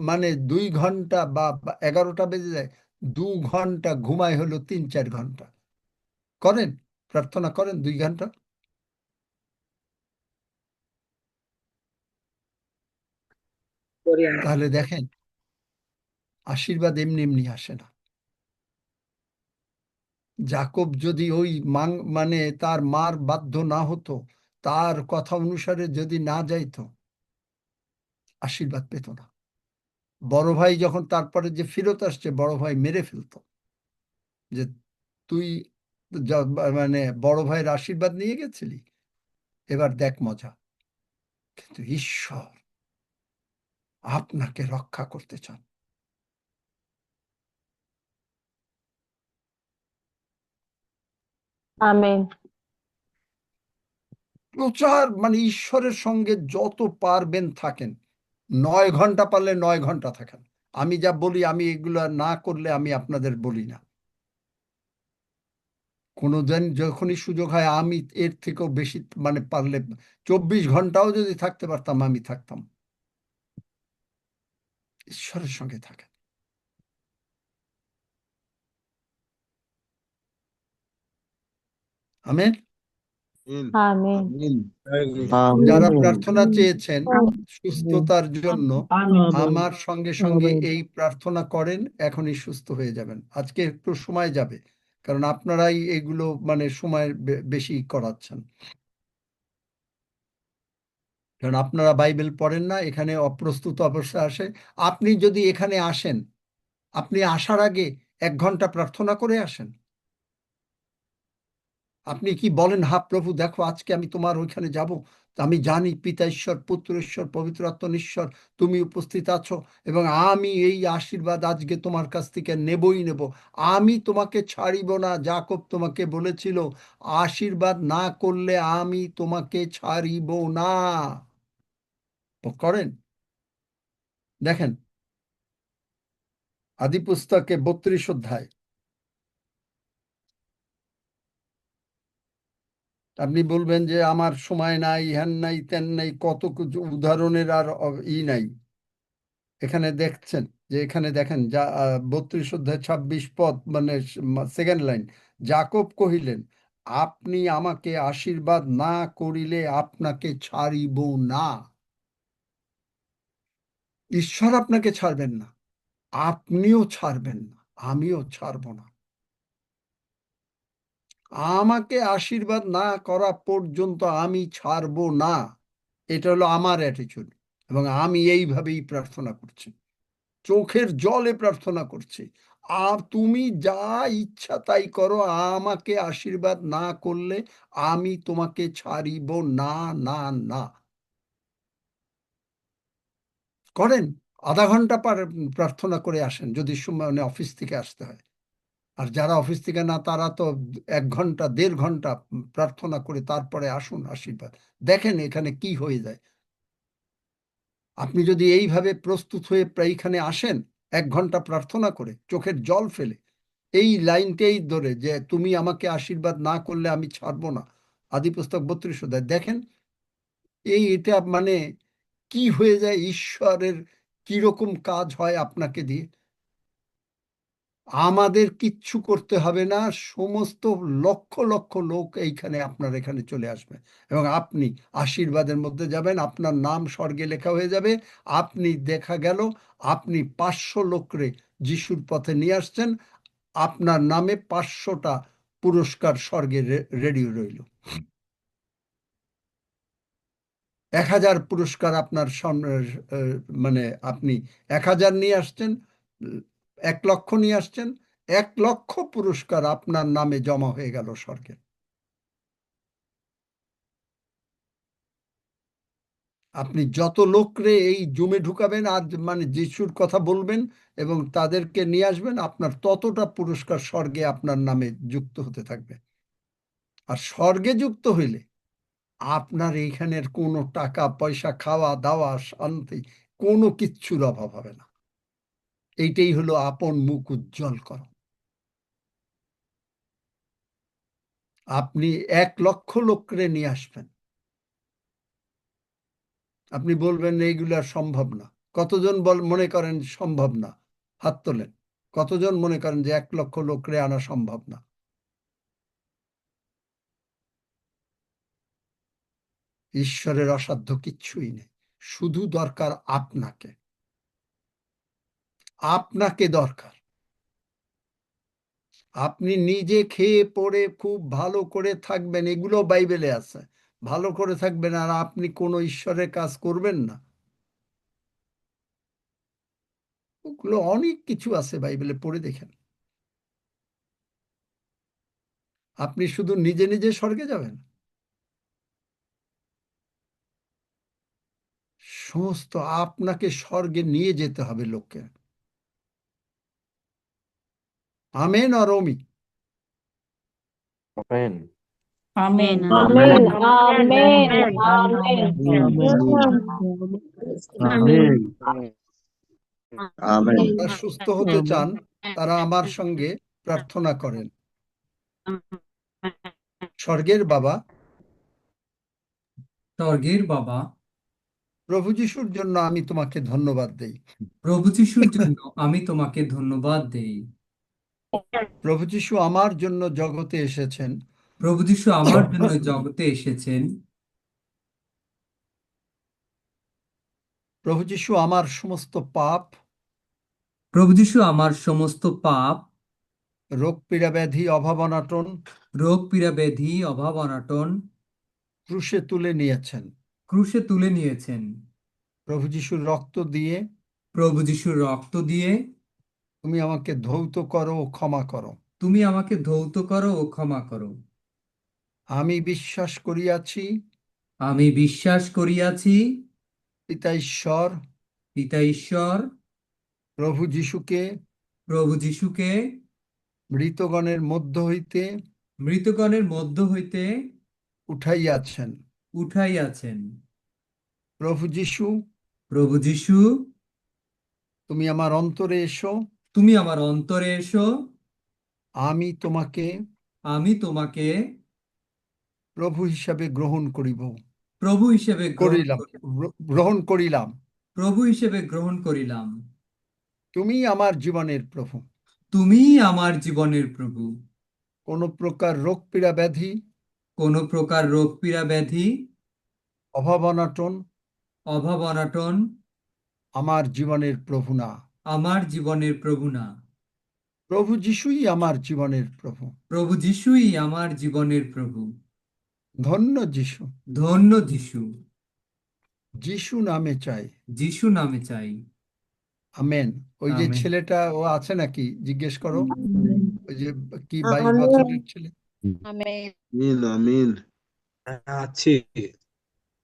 মানে 2 ঘন্টা বা 11টা বেজে যায়, 2 ঘন্টা ঘুমায় হলো 3-4 ঘন্টা। করেন? প্রার্থনা করেন 2 ঘন্টা? করি আমি। তাহলে দেখেন আশীর্বাদ এমনি এমনি আসে না। যাকব যদি ওই মানে তার মার বাধ্য না হতো, তার কথা অনুসারে যদি না যাইতো, আশীর্বাদ পেত না। বড় ভাই যখন তারপরে যে ফেরত আসছে, বড় ভাই মেরে ফেলতো যে তুই মানে বড় ভাইয়ের আশীর্বাদ নিয়ে গেছিলি, এবার দেখ মজা। কিন্তু ঈশ্বর আপনাকে রক্ষা করতে চান। আমেন। প্রচার মানে ঈশ্বরের সঙ্গে যত পারবেন থাকেন, 9 ঘন্টা পারলে 9 ঘন্টা থাকেন। আমি যা বলি আমি এগুলো না করলে আমি আপনাদের বলি না। কোনো দিন যখনই সুযোগ হয় আমি এর থেকেও বেশি মানে পারলে 24 ঘন্টাও যদি থাকতে পারতাম আমি থাকতাম। ঈশ্বরের সঙ্গে থাকেন। আমেন। আমেন। যারা আমিন। প্রার্থনা চেয়েছেন সুস্থতার জন্য, আমার সঙ্গে সঙ্গে এই প্রার্থনা করেন, এখনই সুস্থ হয়ে যাবেন। আজকে একটু সময় যাবে, কারণ আপনারাই এগুলো মানে সময় বেশি করাচ্ছেন, কারণ আপনারা বাইবেল পড়েন না, এখানে অপ্রস্তুত অবস্থায় আসে। আপনি যদি এখানে আসেন, আপনি আসার আগে 1 ঘন্টা প্রার্থনা করে আসেন। আপনি কি বলেন, হা প্রভু দেখো আজকে আমি তোমার ওইখানে যাব, আমি জানি পিতা ঈশ্বর, পুত্র ঈশ্বর, পবিত্র আত্মা ঈশ্বর তুমি উপস্থিত আছো, এবং আমি এই আশীর্বাদ আজকে তোমার কাছ থেকে নেবই নেব, আমি তোমাকে ছাড়িব না। যাকব তোমাকে বলেছিল আশীর্বাদ না করলে আমি তোমাকে ছাড়িব না। করেন? দেখেন আদি পুস্তকে 32 অধ্যায়, আপনি বলবেন যে আমার সময় নাই, হ্যান নাই, ত্যান নাই, কত কিছু উদাহরণের আর নাই। এখানে দেখছেন যে এখানে দেখেন যা 32 অধ্যায় 26 পদ মানে সেকেন্ড লাইন, যাকব কহিলেন আপনি আমাকে আশীর্বাদ না করিলে আপনাকে ছাড়িব না। ঈশ্বর আপনাকে ছাড়বেন না, আপনিও ছাড়বেন না, আমিও ছাড়ব না। আমাকে আশীর্বাদ না করা পর্যন্ত আমি ছাড়ব না। এটা হলো আমার অ্যাটিটিউড। এবং আমি এইভাবেই প্রার্থনা করছি, চোখের জলে প্রার্থনা করছি। আর তুমি যা ইচ্ছা তাই করো, আমাকে আশীর্বাদ না করলে আমি তোমাকে ছাড়িব না, না, না। করেন, আধা ঘন্টা প্রার্থনা করে আসেন যদি মানে অফিস থেকে আসতে হয়। আর যারা অফিস থেকে না, তারা তো 1 ঘন্টা 1.5 ঘন্টা প্রার্থনা করে তারপরে আসুন আশীর্বাদ। দেখেন এখানে কি হয়ে যায়। আপনি যদি এইভাবে প্রস্তুত হয়ে এইখানে আসেন 1 ঘন্টা প্রার্থনা করে চোখের জল ফেলে, এই লাইনটাই ধরে যে তুমি আমাকে আশীর্বাদ না করলে আমি ছাড়বো না, আদিপুস্তক 32 অধ্যায়, দেখেন এটা মানে কি হয়ে যায়, ঈশ্বরের কিরকম কাজ হয় আপনাকে দিয়ে। আমাদের কিচ্ছু করতে হবে না, সমস্ত লক্ষ লক্ষ লোক এইখানে আপনার এখানে চলে আসবে এবং আপনি আশীর্বাদের মধ্যে যাবেন, আপনার নাম স্বর্গে লেখা হয়ে যাবে। আপনি দেখা গেল আপনি 500 লোকরে যিশুর পথে নিয়ে আসছেন, আপনার নামে 500টা পুরস্কার স্বর্গে রেডি রইল। 1000 পুরস্কার আপনার মানে আপনি 1000 নিয়ে আসছেন, 1 লক্ষ নিয়ে আসছেন, 1 লক্ষ পুরস্কার আপনার নামে জমা হয়ে গেল স্বর্গে। আপনি যত লোকরে এই জুমে ঢুকাবেন আর মানে যিশুর কথা বলবেন এবং তাদেরকে নিয়ে আসবেন, আপনার ততটা পুরস্কার স্বর্গে আপনার নামে যুক্ত হতে থাকবে। আর স্বর্গে যুক্ত হইলে আপনার এইখানের কোনো টাকা পয়সা, খাওয়া দাওয়া, শান্তি, কোনো কিচ্ছুর অভাব হবে না। এইটাই হলো আপন মুখ উজ্জ্বল করা। আপনি 1 লক্ষ লোকরে নিয়ে আসবেন, আপনি বলবেন এইগুলা সম্ভব না। কতজন মনে করেন সম্ভব না? হাত তোলেন। কতজন মনে করেন যে 1 লক্ষ লোকরে আনা সম্ভব না? ঈশ্বরের অসাধ্য কিচ্ছুই নেই, শুধু দরকার আপনাকে। আপনাকে দরকার। আপনি নিজে খেয়ে পড়ে খুব ভালো করে থাকবেন, এগুলো বাইবেলে আছে, ভালো করে থাকবেন, আর আপনি কোনো ঈশ্বরের কাজ করবেন না। ওগুলো অনেক কিছু আছে বাইবেলে, পড়ে দেখেন। আপনি শুধু নিজে নিজে স্বর্গে যাবেন, সমস্ত আপনাকে স্বর্গে নিয়ে যেতে হবে লোককে। আমেন আর অমি। Amen. Amen amen, amen amen, amen. Amen. Amen. যারা সুস্থ হতে চান তারা আমার সঙ্গে প্রার্থনা করেন। স্বর্গের বাবা, স্বর্গের বাবা, প্রভু যিশুর জন্য আমি তোমাকে ধন্যবাদ দেই। প্রভু যিশুর জন্য আমি তোমাকে ধন্যবাদ দেই। প্রভু যিশু আমার জন্য জগতে এসেছেন, প্রভু যিশু আমার জন্য জগতে এসেছেন। প্রভু যিশু আমার সমস্ত পাপ, প্রভু যিশু আমার সমস্ত পাপ, রোগ পীড়া ব্যাধি, অভাব অনাটন রোগ পীড়া ব্যাধি, অভাব অনাটন ক্রুশে তুলে নিয়েছেন। ক্রুশে তুলে নিয়েছেন। প্রভু যিশুর রক্ত দিয়ে প্রভু যিশুর রক্ত দিয়ে তুমি আমাকে ধৌত করো ও ক্ষমা করো। তুমি আমাকে ধৌত করো ও ক্ষমা করো। আমি বিশ্বাস করিয়াছি আমি বিশ্বাস করিয়াছি পিতা ঈশ্বর, পিতা ঈশ্বর, প্রভু যিশুকে প্রভু যিশুকে মৃতগণের মধ্য হইতে মৃতগণের মধ্য হইতে উঠাইয়াছেন। উঠাইয়াছেন। প্রভু যিশু, প্রভু যিশু, তুমি আমার অন্তরে এসো, তুমি আমার অন্তরে এসো। আমি তোমাকে আমি তোমাকে প্রভু হিসাবে গ্রহণ করিব, প্রভু হিসেবে করিলাম, গ্রহণ করিলাম। প্রভু হিসেবে গ্রহণ করিলাম। তুমি আমার জীবনের প্রভু। তুমিই আমার জীবনের প্রভু। কোন প্রকার রোগ পীড়া ব্যাধি, কোন প্রকার রোগ পীড়া ব্যাধি, অভাব অনাটন অভাব অনাটন আমার জীবনের প্রভু না। আমার জীবনের প্রভু না। প্রভু যিশুই আমার জীবনের প্রভু। প্রভু যিশুই আমার জীবনের প্রভু। ধন্য যিশু। ধন্য যিশু। যিশু নামে চাই। যিশু নামে চাই। আমেন। ওই যে আমেন। ছেলেটা ও আছে নাকি জিজ্ঞেস করো, ওই যে কি 22 আমেন। বছরের ছেলে, আমিন আমিন। আছি।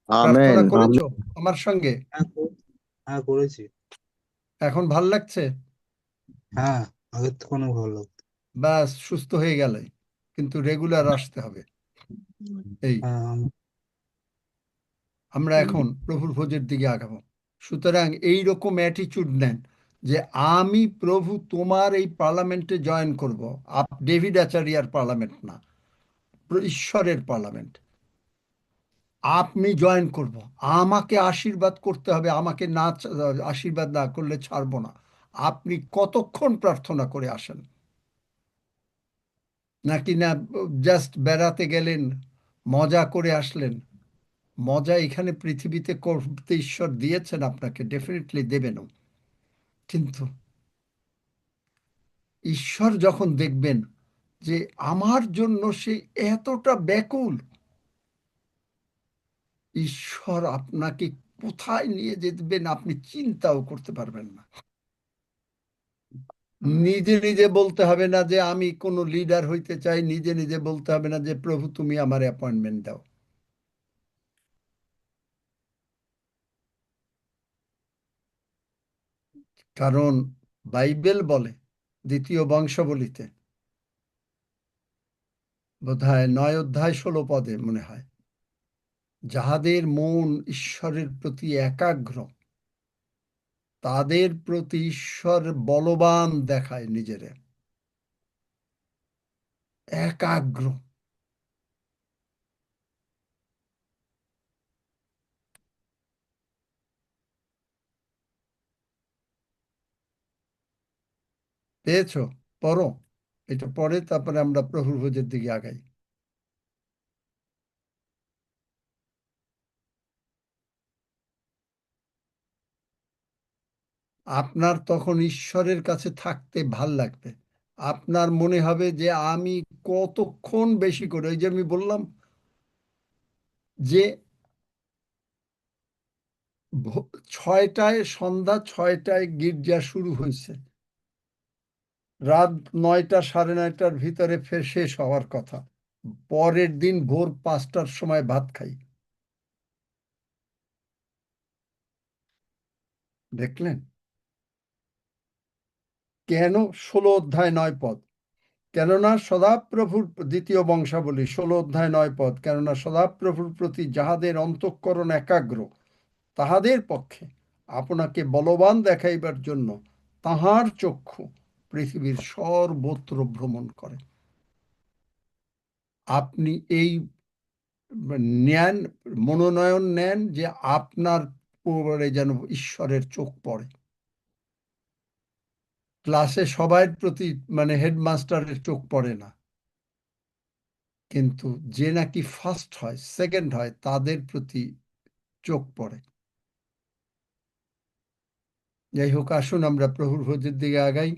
প্রার্থনা আমেন। করেছো আমার সঙ্গে? হ্যাঁ করেছি। এখন ভাল লাগছে? হ্যাঁ আগের থেকে অনেক ভালো লাগতো। ব্যাস, সুস্থ হয়ে গেলে, কিন্তু রেগুলার আসতে হবে। এই হ্যাঁ আমরা এখন প্রভুর ভোজের দিকে আগাবো। সুতরাং এই রকম অ্যাটিচিউড নেন যে আমি প্রভু তোমার এই পার্লামেন্টে জয়েন করব। ডেভিড আচারিয়ার পার্লামেন্ট না, ঈশ্বরের পার্লামেন্ট। আপনি জয়েন করব, আমাকে আশীর্বাদ করতে হবে, আমাকে না আশীর্বাদ না করলে ছাড়বো না। আপনি কতক্ষণ প্রার্থনা করে আসেন, নাকি না জাস্ট বেড়াতে গেলেন, মজা করে আসলেন? মজা এখানে পৃথিবীতে করতে ঈশ্বর দিয়েছেন আপনাকে, ডেফিনেটলি দেবেনও, কিন্তু ঈশ্বর যখন দেখবেন যে আমার জন্য সে এতটা ব্যাকুল, ঈশ্বর আপনাকে কোথায় নিয়ে যেতেবেন আপনি চিন্তাও করতে পারবেন না। নিজে নিজে বলতে হবে না যে আমি কোনো লিডার হইতে চাই, নিজে নিজে বলতে হবে না যে প্রভু তুমি আমার অ্যাপয়েন্টমেন্ট দাও। কারণ বাইবেল বলে, দ্বিতীয় বংশাবলীতে বোধহয় 9 অধ্যায় 16 পদে মনে হয়, যাহাদের মন ঈশ্বরের প্রতি একাগ্র তাদের প্রতি ঈশ্বর বলবান দেখায় নিজেরে। একাগ্র। পেয়েছো? পড়ো, এটা পরে তারপরে আমরা প্রভুর ভোজের দিকে আগাই। আপনার তখন ঈশ্বরের কাছে থাকতে ভাল লাগবে। আপনার মনে হবে যে আমি কতক্ষণ বেশি করে, ওই যে আমি বললাম যে 6টায়, সন্ধ্যা 6টায় গির্জা শুরু হয়েছে, রাত 9টা 9:30টার ভিতরে ফের শেষ হওয়ার কথা, পরের দিন ভোর 5টার সময় ভাত খাই। দেখলেন কেন? 16 অধ্যায় 9 পদ। কেননা সদাপ্রভুর, দ্বিতীয় বংশাবলী 16 অধ্যায় 9 পদ, কেননা সদাপ্রভুর প্রতি যাহাদের অন্তঃকরণ একাগ্র তাহাদের পক্ষে আপনাকে বলবান দেখাইবার জন্য তাহার চক্ষু পৃথিবীর সর্বত্র ভ্রমণ করে। আপনি এই নেন, মনোনয়ন নেন যে আপনার উপরে যেন ঈশ্বরের চোখ পড়ে। ক্লাসে সবার প্রতি মানে হেডমাস্টারের চোখ পড়ে না, কিন্তু যে নাকি ফার্স্ট হয়, সেকেন্ড হয়, তাদের প্রতি চোখ পড়ে। যাই হোক, আসুন আমরা প্রভুর ভোজের দিকে আগাই।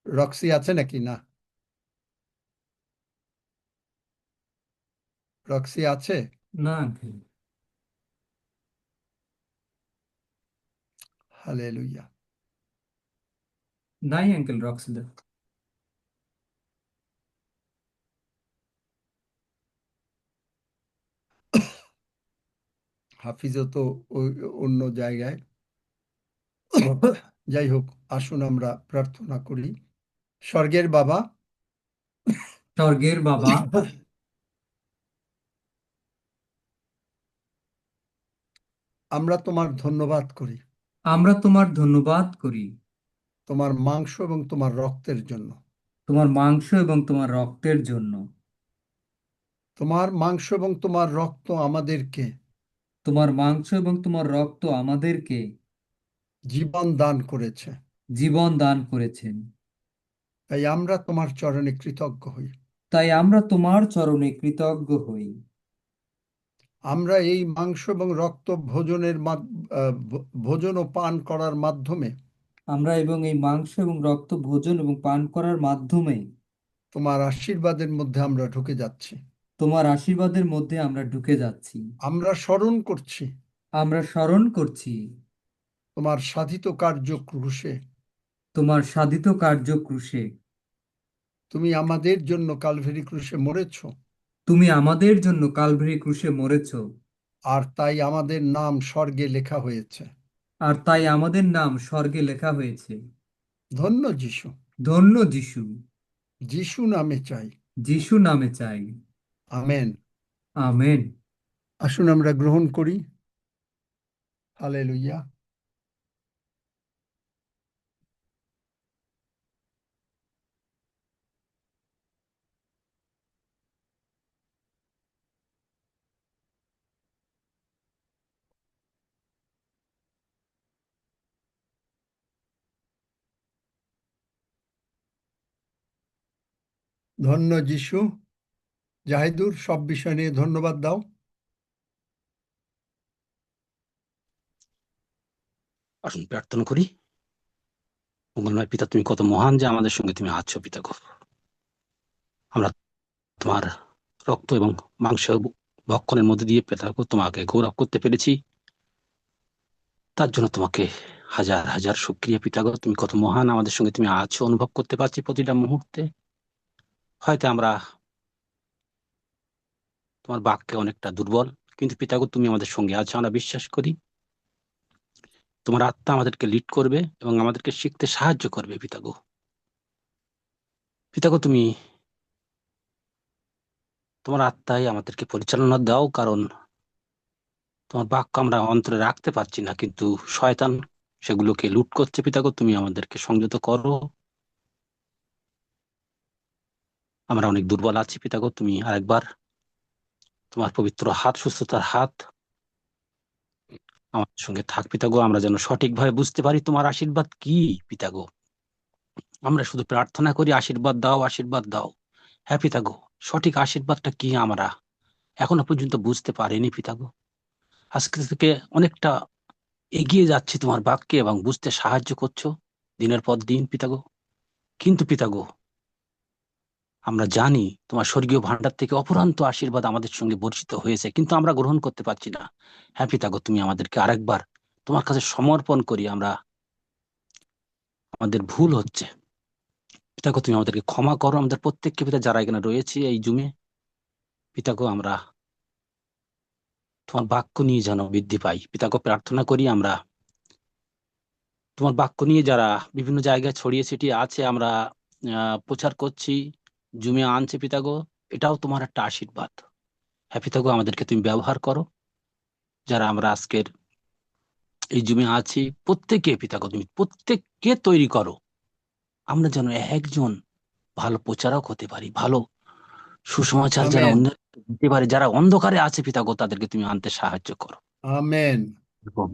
রক্সি আছে নাকি? না, রক্সি আছে? না আঙ্কেল। হালেলুয়া। নাই আঙ্কেল, রক্সিদা। হাফিজও তো অন্য জায়গায়। যাই হোক, আসুন আমরা প্রার্থনা করি। স্বর্গের বাবা, স্বর্গের বাবা, আমরা তোমার ধন্যবাদ করি আমরা তোমার ধন্যবাদ করি তোমার মাংস এবং তোমার রক্তের জন্য। তোমার মাংস এবং তোমার রক্তের জন্য। তোমার মাংস এবং তোমার রক্ত আমাদেরকে তোমার মাংস এবং তোমার রক্ত আমাদেরকে জীবন দান করেছে। জীবন দান করেছেন। তাই আমরা তোমার চরণে কৃতজ্ঞ হই। তাই আমরা তোমার চরণে কৃতজ্ঞ হই। আমরা এই মাংস এবং রক্ত ভোজন ও পান করার মাধ্যমে আমরা এবং এই মাংস এবং রক্ত ভোজন এবং পান করার মাধ্যমে তোমার আশীর্বাদের মধ্যে আমরা ঢুকে যাচ্ছি। তোমার আশীর্বাদের মধ্যে আমরা ঢুকে যাচ্ছি। আমরা স্মরণ করছি আমরা স্মরণ করছি তোমার সাধিত কার্য ক্রুশে। তোমার সাধিত কার্য ক্রুশে। তুমি আমাদের জন্য কালভেরি ক্রুশে মরেছ, তুমি আমাদের জন্য কালভারি ক্রুশে মরেছ, আর তাই আমাদের নাম স্বর্গে লেখা হয়েছে। আর তাই আমাদের নাম স্বর্গে লেখা হয়েছে। ধন্য যিশু। ধন্য যিশু। যিশু নামে চাই। যিশু নামে চাই। আমেন। আমেন। আসুন আমরা গ্রহণ করি। হালেলুয়া। ধন্য যিশু। জাহিদুর, সব বিষয় নিয়ে ধন্যবাদ দাও। আসুন প্রার্থনা করি। মঙ্গলময় পিতা, তুমি কত মহান যে আমাদের সঙ্গে তুমি আছো পিতা গো। আমরা তোমার রক্ত এবং মাংস ভক্ষণের মধ্যে দিয়ে পিতা গো তোমাকে গৌরব করতে পেরেছি, তার জন্য তোমাকে হাজার হাজার শুকরিয়া পিতা গো। তুমি কত মহান, আমাদের সঙ্গে তুমি আছো অনুভব করতে পারছি প্রতিটা মুহূর্তে। হয়তো আমরা তোমার বাক্যে অনেকটা দুর্বল, কিন্তু পিতা গো তুমি আমাদের সঙ্গে আছো, আমরা বিশ্বাস করি তোমার আত্মা আমাদেরকে লিড করবে এবং আমাদেরকে শিখতে সাহায্য করবে পিতা গো। পিতা গো তুমি তোমার আত্মাই আমাদেরকে পরিচালনা দাও, কারণ তোমার বাক্য আমরা অন্তরে রাখতে পারছি না, কিন্তু শয়তান সেগুলোকে লুট করছে পিতা গো। তুমি আমাদেরকে সংযত করো, আমরা অনেক দুর্বল আছি পিতা গো। তুমি আরেকবার তোমার পবিত্র হাত, সুস্থতার হাত আমাদের সঙ্গে থাক পিতা গো, আমরা যেন সঠিকভাবে বুঝতে পারি তোমার আশীর্বাদ কি পিতা গো। আমরা শুধু প্রার্থনা করি আশীর্বাদ দাও, আশীর্বাদ দাও। হ্যাঁ পিতা গো, সঠিক আশীর্বাদটা কি আমরা এখনো পর্যন্ত বুঝতে পারিনি পিতা গো। আজকে থেকে অনেকটা এগিয়ে যাচ্ছি তোমার বাক্যে এবং বুঝতে সাহায্য করছো দিনের পর দিন পিতা গো। কিন্তু পিতা গো, আমরা জানি তোমার স্বর্গীয় ভান্ডার থেকে অফুরন্ত আশীর্বাদ আমাদের সঙ্গে বর্ষিত হয়েছে, কিন্তু আমরা গ্রহণ করতে পারছি না। হ্যাঁ পিতা গো, তুমি আমাদেরকে আরেকবার তোমার কাছে সমর্পণ করি। আমরা আমাদের ভুল হচ্ছে পিতা গো, তুমি আমাদেরকে ক্ষমা করো, আমাদের প্রত্যেককে পিতা, যারা এখানে রয়েছে এই জুমে পিতা গো, আমরা তোমার বাক্য নিয়ে যেন বৃদ্ধি পাই পিতা গো। প্রার্থনা করি আমরা তোমার বাক্য নিয়ে যারা বিভিন্ন জায়গায় ছড়িয়ে ছিটিয়ে আছে, আমরা প্রচার করছি, জুমে আনছে পিতা গো, এটাও তোমার একটা আশীর্বাদ। হ্যাঁ পিতা গো, আমাদেরকে তুমি ব্যবহার করো। যারা আমরা আজকের এই জুমে আছি প্রত্যেকে পিতা গো, তুমি প্রত্যেককে তৈরি করো, আমরা যেন একজন ভালো প্রচারক হতে পারি, ভালো সুসমাচার যারা আমেন। অন্যের দিতে পারে। যারা অন্ধকারে আছে পিতা গো, তাদেরকে তুমি আনতে সাহায্য করো। আমেন।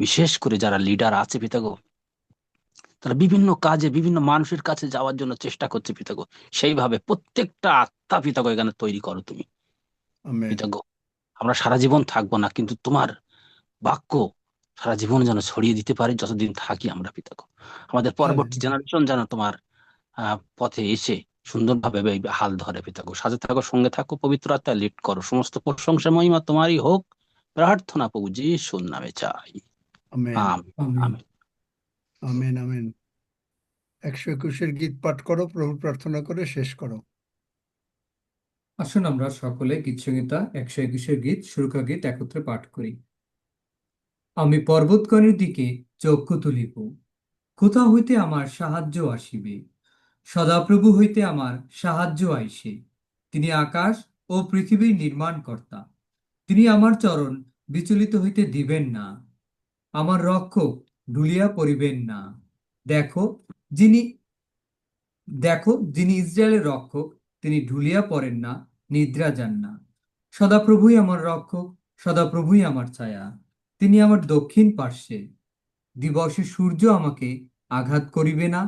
বিশেষ করে যারা লিডার আছে পিতা গো, তারা বিভিন্ন কাজে বিভিন্ন মানুষের কাছে যাওয়ার জন্য চেষ্টা করছে পিতা গো, সেইভাবে প্রত্যেকটা আত্মা পিতা গো এখানে তৈরি করো তুমি আমেন। পিতা গো। আমরা সারা জীবন থাকবো না, কিন্তু তোমার বাক্য সারা জীবন যেন ছড়িয়ে দিতে পারি যতদিন থাকি আমরা পিতা গো। আমাদের পরবর্তী হালেলুয়া। জেনারেশন যেন তোমার পথে এসে সুন্দরভাবে এই হাল ধরে পিতা গো। সাথে থাকো, সঙ্গে থাকো, পবিত্র আত্মা লিড করো। সমস্ত প্রশংসা মহিমা তোমারই হোক, প্রার্থনা প্রভু যিশুর নামে চাই। Amen. Amen. Amen. Amen. Amen. Amen. 121 গীত পাঠ করো, প্রভু প্রার্থনা করে শেষ করো। আসুন আমরা সকলে গীতসংহিতা 121 গীত, সুরকা গীত একত্রে পাঠ করি। আমি পর্বতগণের দিকে চক্ষু তুলিব, কোথা হইতে আমার সাহায্য আসিবে? সদাপ্রভু হইতে আমার সাহায্য আইসে। তিনি আকাশ ও পৃথিবীর নির্মাণকর্তা। তিনি আমার চরণ বিচলিত হইতে দিবেন না, আমার রক্ষক ঢুলিয়া পড়িবেন না। দেখো যিনি দেখো যিনি ইসরায়েলের রক্ষক, তিনি ঢুলিয়া পড়েন না, নিদ্রা যান না। সদাপ্রভুই আমার রক্ষক, সদাপ্রভুই আমার ছায়া। তিনি আমার দক্ষিণ পার্শ্বে। দিবসে সূর্য আমাকে আঘাত করিবে না,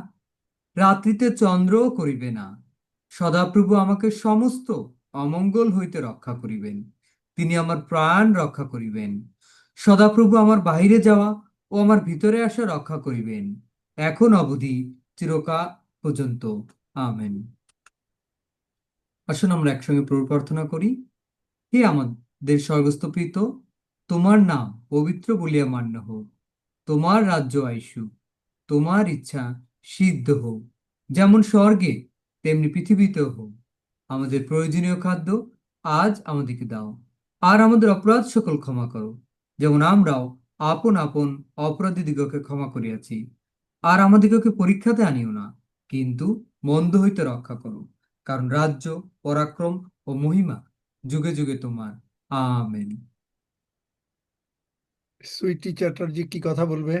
রাত্রিতে চন্দ্রও করিবে না। সদাপ্রভু আমাকে সমস্ত অমঙ্গল হইতে রক্ষা করিবেন। তিনি আমার প্রাণ রক্ষা করিবেন। সদাপ্রভু আমার বাহিরে যাওয়া ও আমার ভিতরে আসা রক্ষা করিবেন, এখন অবধি চিরকাল পর্যন্ত। আমেন। আসুন আমরা একসঙ্গে প্রভু প্রার্থনা করি। হে আমাদের স্বর্গস্থ পিতা, তোমার নাম পবিত্র বলিয়া মান্য হোক, তোমার রাজ্য আইসুক, তোমার ইচ্ছা সিদ্ধ হোক, যেমন স্বর্গে তেমনি পৃথিবীতেও হোক। আমাদের প্রয়োজনীয় খাদ্য আজ আমাদেরকে দাও, আর আমাদের অপরাধ সকল ক্ষমা করো, যেমন আমরাও আপন আপন অপরাধীদিগকে ক্ষমা করিয়াছি। আর আমাদিগকে পরীক্ষাতে আনিও না, কিন্তু মন্দ হইতে রক্ষা করো, কারণ রাজ্য, পরাক্রম ও মহিমা যুগে যুগে তোমার। আমেন। সুইটি চ্যাটার্জি কি কথা বলবে?